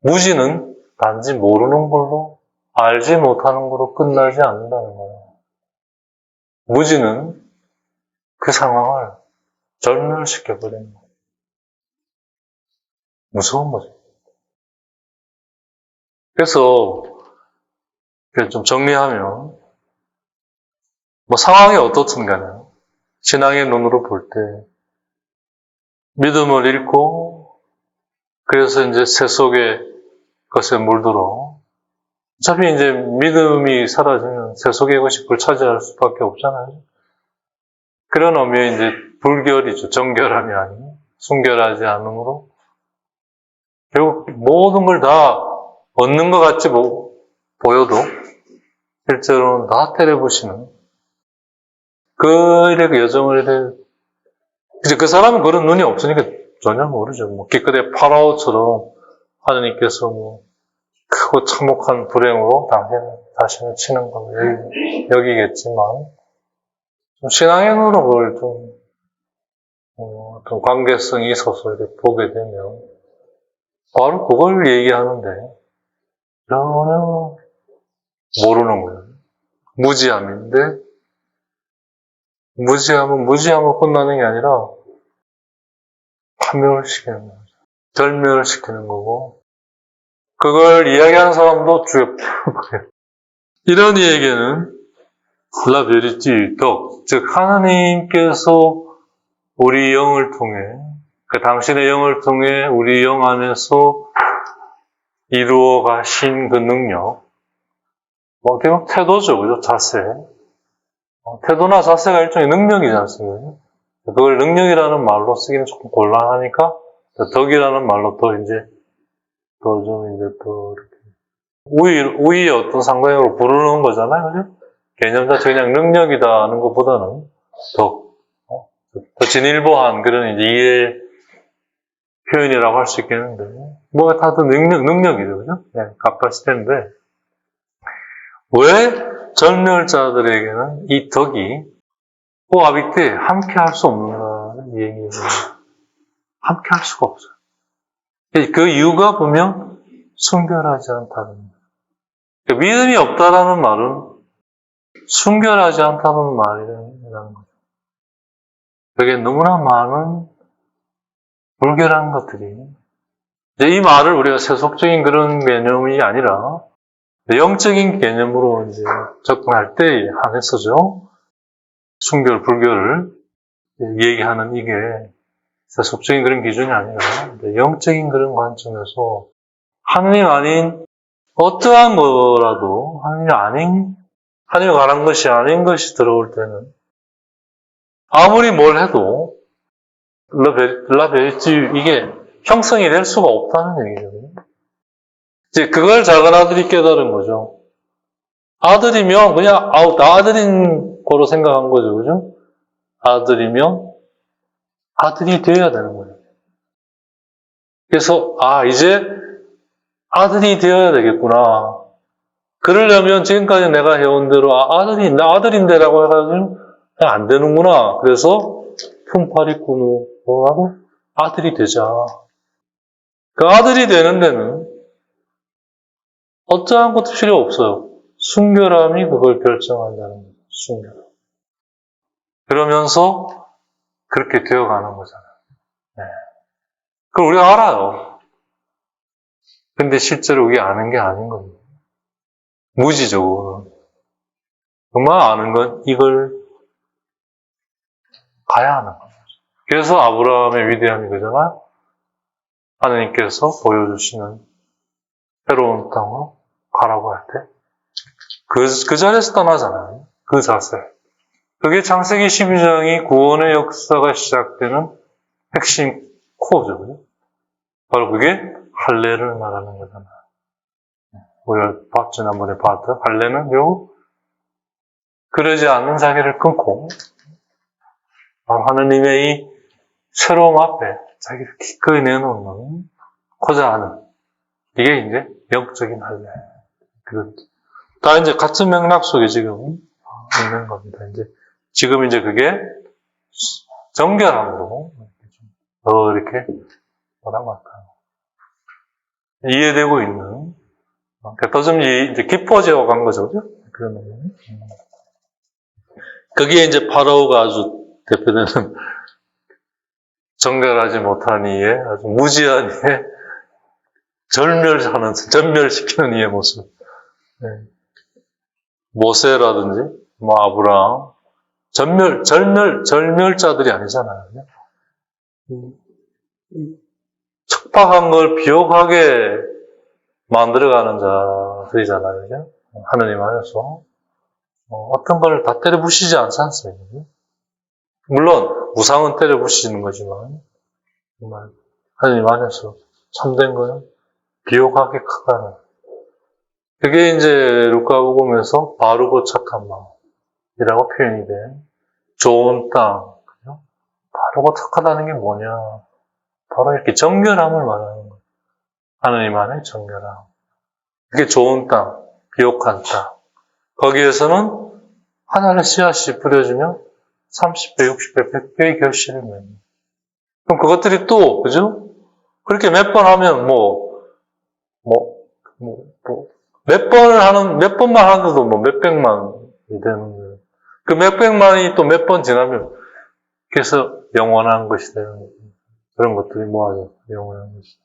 무지는 단지 모르는 걸로, 알지 못하는 걸로 끝나지 않는다는 거예요. 무지는 그 상황을 절멸시켜버리는 거예요. 무서운 거죠. 그래서 좀 정리하면 상황이 어떻든 간에 신앙의 눈으로 볼 때 믿음을 잃고, 그래서 이제 새 속의 것에 물들어. 어차피 이제 믿음이 사라지면 새 속의 것이 그걸 차지할 수밖에 없잖아요. 그런 의미의 이제 불결이죠. 정결함이 아니고, 순결하지 않으므로. 결국 모든 걸 다 얻는 것 같이 보여도, 실제로는 다 때려부시는. 그 여정을 이제 그 사람은 그런 눈이 없으니까 전혀 모르죠. 뭐 기껏해 파라오처럼 하느님께서 뭐 크고 참혹한 불행으로 자신을 치는 걸 여기겠지만, 좀 신앙의 노력을 좀 어떤 관계성이 있어서 이렇게 보게 되면 바로 그걸 얘기하는데 전혀 모르는 거예요. 무지함인데, 무지함으로 끝나는 게 아니라 파멸을 시키는 거죠. 절멸을 시키는 거고, 그걸 이야기하는 사람도 죽여버려요. 이런 이야기는 La vérité, 덕, 즉 하나님께서 우리 영을 통해, 그 당신의 영을 통해 우리 영 안에서 이루어 가신 그 능력, 어떻게 보면 태도죠, 그죠? 자세. 태도나 자세가 일종의 능력이지 않습니까? 그걸 능력이라는 말로 쓰기는 조금 곤란하니까, 덕이라는 말로 또 이제 이렇게 우위의 어떤 상관으로 부르는 거잖아요, 그죠? 개념 자체 그냥 능력이다 하는 것보다는 더 진일보한 그런 이제 이해 표현이라고 할 수 있겠는데, 뭐가 다들 능력이죠, 그죠? 네, 카파시티인데, 왜 절멸자들에게는 이 덕이 아비때 함께 할 수 없는가는 얘기예요. 함께 할 수가 없어요. 그 이유가 보면 순결하지 않다는 거예요. 믿음이 없다라는 말은 순결하지 않다는 말이라는 거죠. 그게 너무나 많은 불결한 것들이, 이 말을 우리가 세속적인 그런 개념이 아니라 영적인 개념으로 이제 접근할 때 한해서죠. 순결, 불결을 얘기하는 이게 세속적인 그런 기준이 아니라 영적인 그런 관점에서 하느님 아닌 어떠한 거라도 하느님에 관한 것이 아닌 것이 들어올 때는 아무리 뭘 해도 라베리티 이게 형성이 될 수가 없다는 얘기거든요. 이제 그걸 작은 아들이 깨달은 거죠. 아들이면 그냥 나 아들인 거로 생각한 거죠, 그죠? 아들이면 아들이 되어야 되는 거예요. 그래서 이제 아들이 되어야 되겠구나. 그러려면 지금까지 내가 해온 대로 나 아들인데라고 해가지고 안 되는구나. 그래서 품팔이 꾸누고 아들이 되자. 그 아들이 되는 데는 어떠한 것도 필요 없어요. 순결함이 그걸 결정한다는 거죠. 순결함. 그러면서 그렇게 되어가는 거잖아요. 네. 그걸 우리가 알아요. 근데 실제로 그게 아는 게 아닌 거예요. 무지죠. 정말 아는 건 이걸 가야 하는 거죠. 그래서 아브라함의 위대함이 그잖아. 하나님께서 보여주시는 새로운 땅으로 가라고 할 때, 그 자리에서 떠나잖아요. 그 자세. 그게 창세기 12장이 구원의 역사가 시작되는 핵심 코어죠. 바로 그게 할례를 말하는 거잖아요. 우리가 지난번에 봤던 할례는 결국 그러지 않는 자기를 끊고 하느님의 이 새로움 앞에 자기를 기꺼이 내놓고자 하는, 이게 이제 영적인 할례. 다 이제 같은 맥락 속에 지금 있는 겁니다. 지금 이제 그게 정결함으로 더 이렇게 뭐라고 할까요? 이해되고 있는, 더 좀 이제 깊어져 간 거죠, 그죠? 그런 의미. 그게 이제 파라오가 아주 대표되는 정결하지 못한 이의 아주 무지한 이의 전멸시키는 이의 모습. 네. 모세라든지, 아브라함, 절멸자들이 아니잖아요. 척박한 걸 비옥하게 만들어가는 자들이잖아요. 그죠? 하느님 안에서. 어떤 걸 다 때려 부시지 않지 않습니까? 물론, 우상은 때려 부시는 거지만, 정말, 하느님 안에서 참된 거는 비옥하게 크다는. 그게 이제 루카복음에서 바르고 착한 마음이라고 표현이 돼. 좋은 땅. 그죠? 바르고 착하다는 게 뭐냐? 바로 이렇게 정결함을 말하는 거예요. 하느님 안에 정결함. 그게 좋은 땅, 비옥한 땅. 거기에서는 하나의 씨앗이 뿌려지면 30배, 60배, 100배의 결실을 맺는. 그럼 그것들이 또, 그죠? 그렇게 몇 번 하면 몇 번만 하는데도 몇백만이 되는 거예요. 그 몇백만이 또 몇 번 지나면, 그래서 영원한 것이 되는 거예요. 그런 것들이 모아져, 영원한 것이.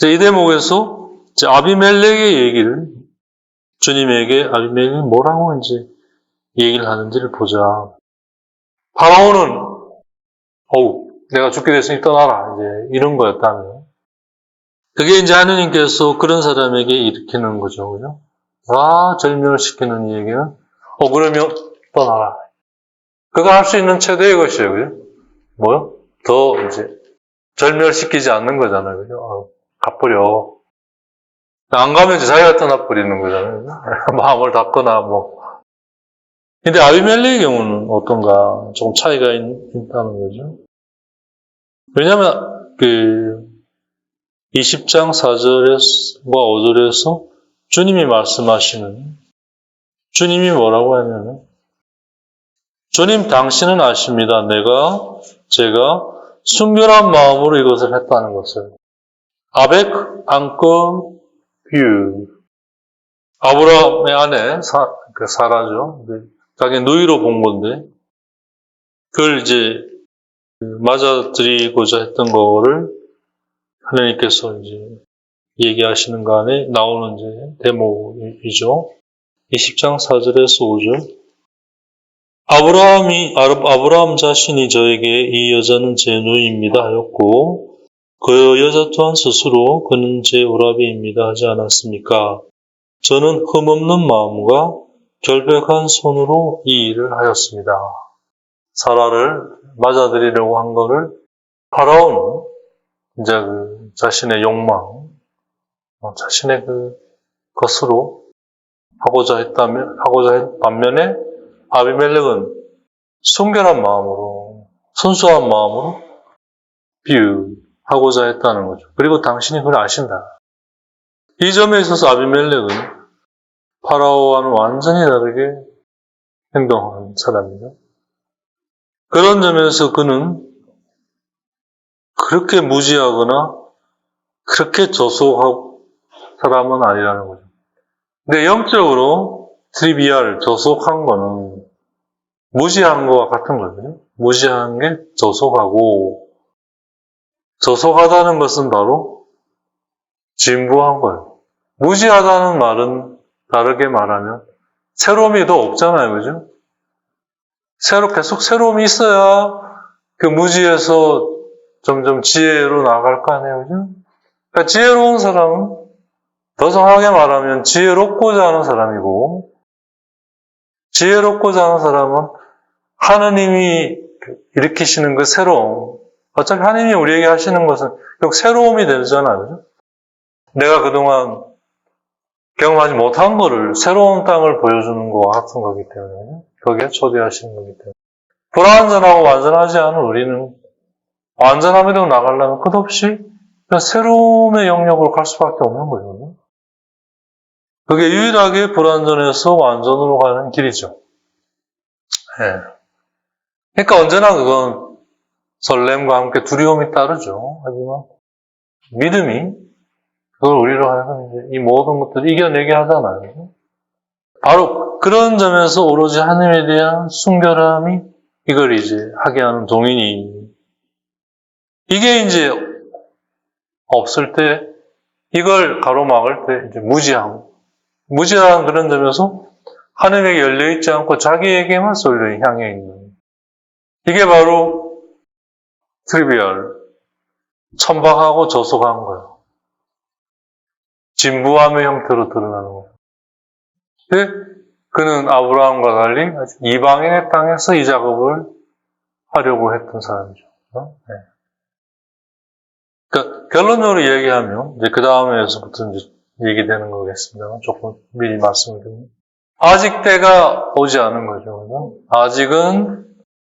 이 대목에서, 아비멜렉의 얘기를, 주님에게 아비멜렉이 뭐라고 이제 얘기를 하는지를 보자. 파라오는, 내가 죽게 됐으니 떠나라. 이제 이런 거였다면. 그게 이제 하느님께서 그런 사람에게 일으키는 거죠. 그죠? 다 절멸시키는 이 얘기는, 그러면 떠나라. 그가 할 수 있는 최대의 것이에요. 그죠? 뭐요? 더 이제 절멸시키지 않는 거잖아요. 그죠? 가버려. 안 가면 이제 자기가 떠나버리는 거잖아요. 마음을 닫거나 근데 아비멜렉의 경우는 어떤가? 조금 차이가 있다는 거죠. 왜냐면, 20장 4절과 5절에서 주님이 말씀하시는, 주님이 뭐라고 하냐면, 주님 당신은 아십니다. 제가 순결한 마음으로 이것을 했다는 것을. 아벡 앙꺼 뷰. 아브라함의 아내, 사라죠. 자기 누이로 본 건데, 그걸 이제 맞아들이고자 했던 거를 하나님께서 이제 얘기하시는 거 안에 나오는 이제 대목이죠. 20장 4절에서 5절. 아브라함 자신이 저에게 이 여자는 제 누이입니다 하였고, 그 여자 또한 스스로 그는 제 오라비입니다 하지 않았습니까? 저는 흠없는 마음과 결백한 손으로 이 일을 하였습니다. 사라를 맞아들이려고 한 거를 파라오는 이제 자신의 욕망, 자신의 것으로 하고자 했다면, 반면에 아비멜렉은 순결한 마음으로, 순수한 마음으로 하고자 했다는 거죠. 그리고 당신이 그걸 아신다. 이 점에 있어서 아비멜렉은 파라오와는 완전히 다르게 행동하는 사람이죠. 그런 점에서 그는 그렇게 무지하거나 그렇게 조속한 사람은 아니라는 거죠. 근데 영적으로 조속한 거는 무지한 거와 같은 거거든요. 무지한 게 조속하고, 조속하다는 것은 바로 진부한 거예요. 무지하다는 말은 다르게 말하면 새로움이 더 없잖아요. 그죠? 계속 새로움이 있어야 그 무지에서 점점 지혜로 나아갈 거 아니에요. 그죠? 그러니까 지혜로운 사람은 더 정확하게 말하면 지혜롭고자 하는 사람이고, 지혜롭고자 하는 사람은 하느님이 일으키시는 그 새로움, 어차피 하느님이 우리에게 하시는 것은 결국 새로움이 되잖아요. 그죠? 내가 그동안 경험하지 못한 거를 새로운 땅을 보여주는 것과 같은 거기 때문에 거기에 초대하시는 거기 때문에 불완전하고 완전하지 않은 우리는 완전함으로 나가려면 끝없이 새로움의 영역으로 갈 수밖에 없는 거거든요. 그게 유일하게 불완전해서 완전으로 가는 길이죠. 네. 그러니까 언제나 그건 설렘과 함께 두려움이 따르죠. 하지만 믿음이 그걸 우리로 하여금 이제 이 모든 것들을 이겨내게 하잖아요. 바로 그런 점에서 오로지 하나님에 대한 순결함이 이걸 이제 하게 하는 동인이, 이게 이제 없을 때 이걸 가로막을 때 이제 무지한 그런 점에서 하나님에게 열려있지 않고 자기에게만 향해 있는, 이게 바로 트리비얼, 천박하고 저속한 거예요. 진부함의 형태로 드러나는 거예요. 근데 그는 아브라함과 달리 이방인의 땅에서 이 작업을 하려고 했던 사람이죠. 네. 그러니까 결론적으로 얘기하면 이제 그 다음에서부터 이제 얘기되는 거겠습니다. 조금 미리 말씀을 드립니다. 아직 때가 오지 않은 거죠. 아직은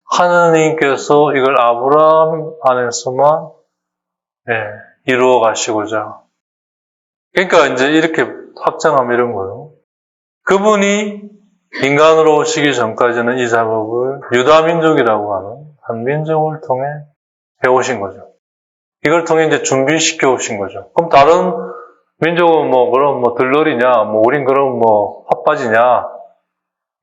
하느님께서 이걸 아브라함 안에서만 이루어 가시고자. 그러니까 이제 이렇게 확장하면 이런 거예요. 그분이 인간으로 오시기 전까지는 이 작업을 유다민족이라고 하는 한 민족을 통해 해오신 거죠. 이걸 통해 이제 준비시켜 오신 거죠. 그럼 다른 민족은 그럼 들러리냐, 우린 그럼 핫바지냐,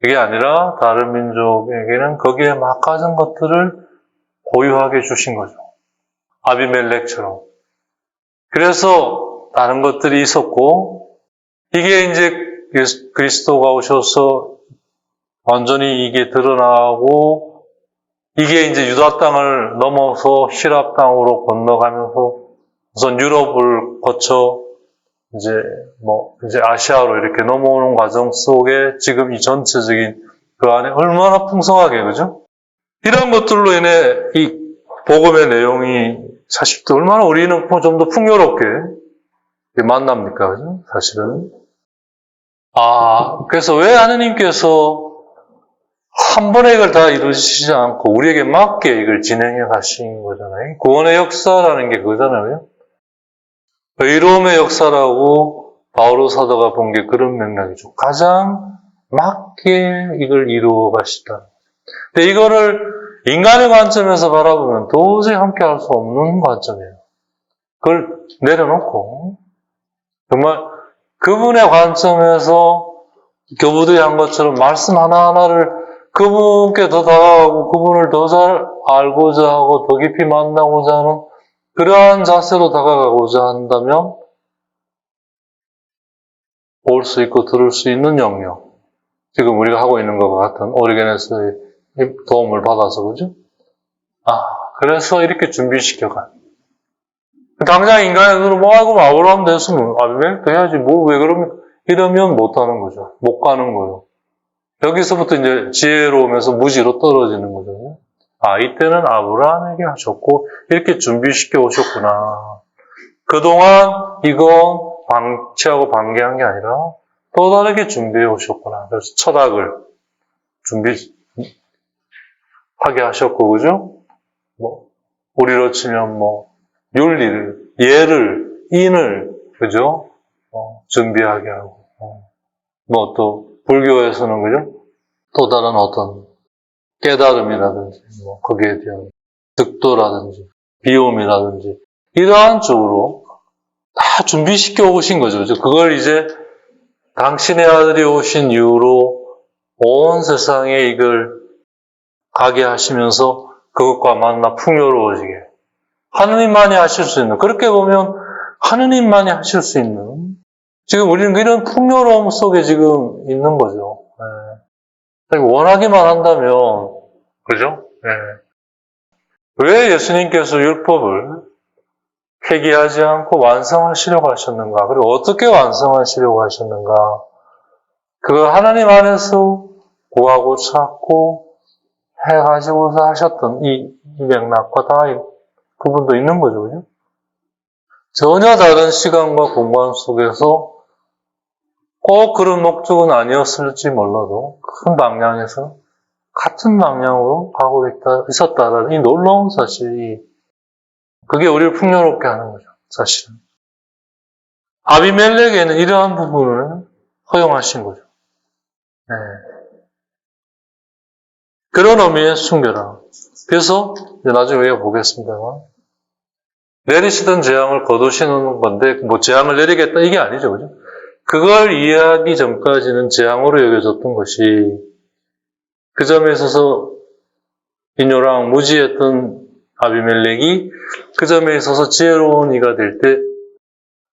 이게 아니라 다른 민족에게는 거기에 막가진 것들을 보유하게 주신 거죠. 아비멜렉처럼. 그래서 다른 것들이 있었고, 이게 이제 그리스도가 오셔서 완전히 이게 드러나고, 이게 이제 유다 땅을 넘어서 시랍 땅으로 건너가면서 우선 유럽을 거쳐 이제 아시아로 이렇게 넘어오는 과정 속에 지금 이 전체적인 그 안에 얼마나 풍성하게, 그죠? 이런 것들로 인해 이 복음의 내용이 사실 또 얼마나 우리는 좀 더 풍요롭게 만납니까, 그죠? 사실은. 그래서 왜 하느님께서 한 번에 이걸 다 이루시지 않고 우리에게 맞게 이걸 진행해 가신 거잖아요. 구원의 역사라는 게 그거잖아요. 의로움의 역사라고 바오로 사도가 본 게 그런 맥락이죠. 가장 맞게 이걸 이루어 가시다. 근데 이거를 인간의 관점에서 바라보면 도저히 함께 할 수 없는 관점이에요. 그걸 내려놓고 정말 그분의 관점에서 교부들이 한 것처럼 말씀 하나하나를 그분께 더 다가가고 그분을 더 잘 알고자 하고 더 깊이 만나고자 하는 그러한 자세로 다가가고자 한다면 볼 수 있고 들을 수 있는 영역, 지금 우리가 하고 있는 것과 같은 오리겐에서의 도움을 받아서, 그죠? 그래서 이렇게 준비시켜가. 당장 인간의 눈으로 아이고 아브라함 됐으면 아비멜렉 해야지 왜 그러면 이러면 못하는 거죠. 못 가는 거예요. 여기서부터 이제 지혜로우면서 무지로 떨어지는 거죠. 이때는 아브라함에게 하셨고 이렇게 준비시켜 오셨구나. 그동안 이건 방치하고 방기한 게 아니라 또 다르게 준비해 오셨구나. 그래서 철학을 준비하게 하셨고, 그죠? 우리로 치면 윤리를, 예를, 인을, 그죠? 준비하게 하고. 또 불교에서는, 그죠? 또 다른 어떤 깨달음이라든지, 거기에 대한 득도라든지, 비움이라든지, 이러한 쪽으로 다 준비시켜 오신 거죠. 그걸 이제 당신의 아들이 오신 이후로 온 세상에 이걸 가게 하시면서 그것과 만나 풍요로워지게. 하느님만이 하실 수 있는, 그렇게 보면 하느님만이 하실 수 있는, 지금 우리는 이런 풍요로움 속에 지금 있는 거죠. 원하기만 한다면, 그죠? 왜 예수님께서 율법을 폐기하지 않고 완성하시려고 하셨는가? 그리고 어떻게 완성하시려고 하셨는가? 그걸 하나님 안에서 구하고 찾고 해가지고서 하셨던 이 맥락과 다 부분도 있는 거죠. 그죠? 전혀 다른 시간과 공간 속에서 꼭 그런 목적은 아니었을지 몰라도 큰 방향에서 같은 방향으로 가고 있었다라는 이 놀라운 사실이, 그게 우리를 풍요롭게 하는 거죠. 사실은. 아비멜렉에는 이러한 부분을 허용하신 거죠. 그런 의미의 순결함. 그래서 나중에 우리가 보겠습니다만 내리시던 재앙을 거두시는 건데 재앙을 내리겠다 이게 아니죠. 그죠? 그걸 이해하기 전까지는 재앙으로 여겨졌던 것이, 그 점에 있어서 인요랑 무지했던 아비멜렉이 그 점에 있어서 지혜로운 이가 될 때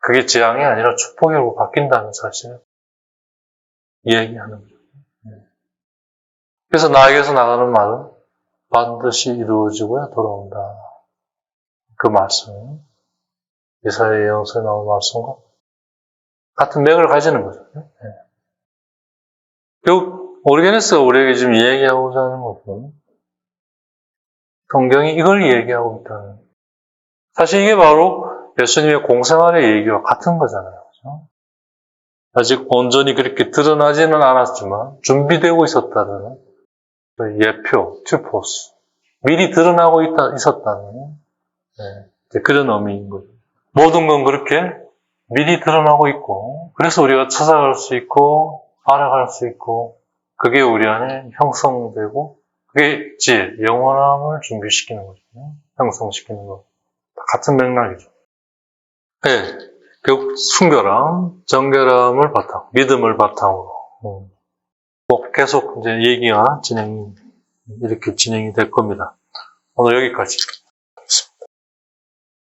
그게 재앙이 아니라 축복으로 바뀐다는 사실을 이야기하는 거죠. 그래서 나에게서 나가는 말은 반드시 이루어지고야 돌아온다. 그 말씀, 이사야 예언서에 나온 말씀과 같은 맥을 가지는 거죠. 결국 오르게네스가 우리에게 지금 얘기하고자 하는 것은 성경이 이걸 얘기하고 있다는. 사실 이게 바로 예수님의 공생활의 얘기와 같은 거잖아요. 그렇죠? 아직 온전히 그렇게 드러나지는 않았지만 준비되고 있었다는 그 예표, 튜포스. 미리 드러나고 있었다는 그런 의미인 거죠. 모든 건 그렇게 미리 드러나고 있고, 그래서 우리가 찾아갈 수 있고, 알아갈 수 있고, 그게 우리 안에 형성되고, 그게 지혜, 영원함을 준비시키는 거죠. 형성시키는 거. 같은 맥락이죠. 네, 결국 순결함, 정결함을 바탕, 믿음을 바탕으로. 꼭 계속 이제 얘기가 이렇게 진행이 될 겁니다. 오늘 여기까지.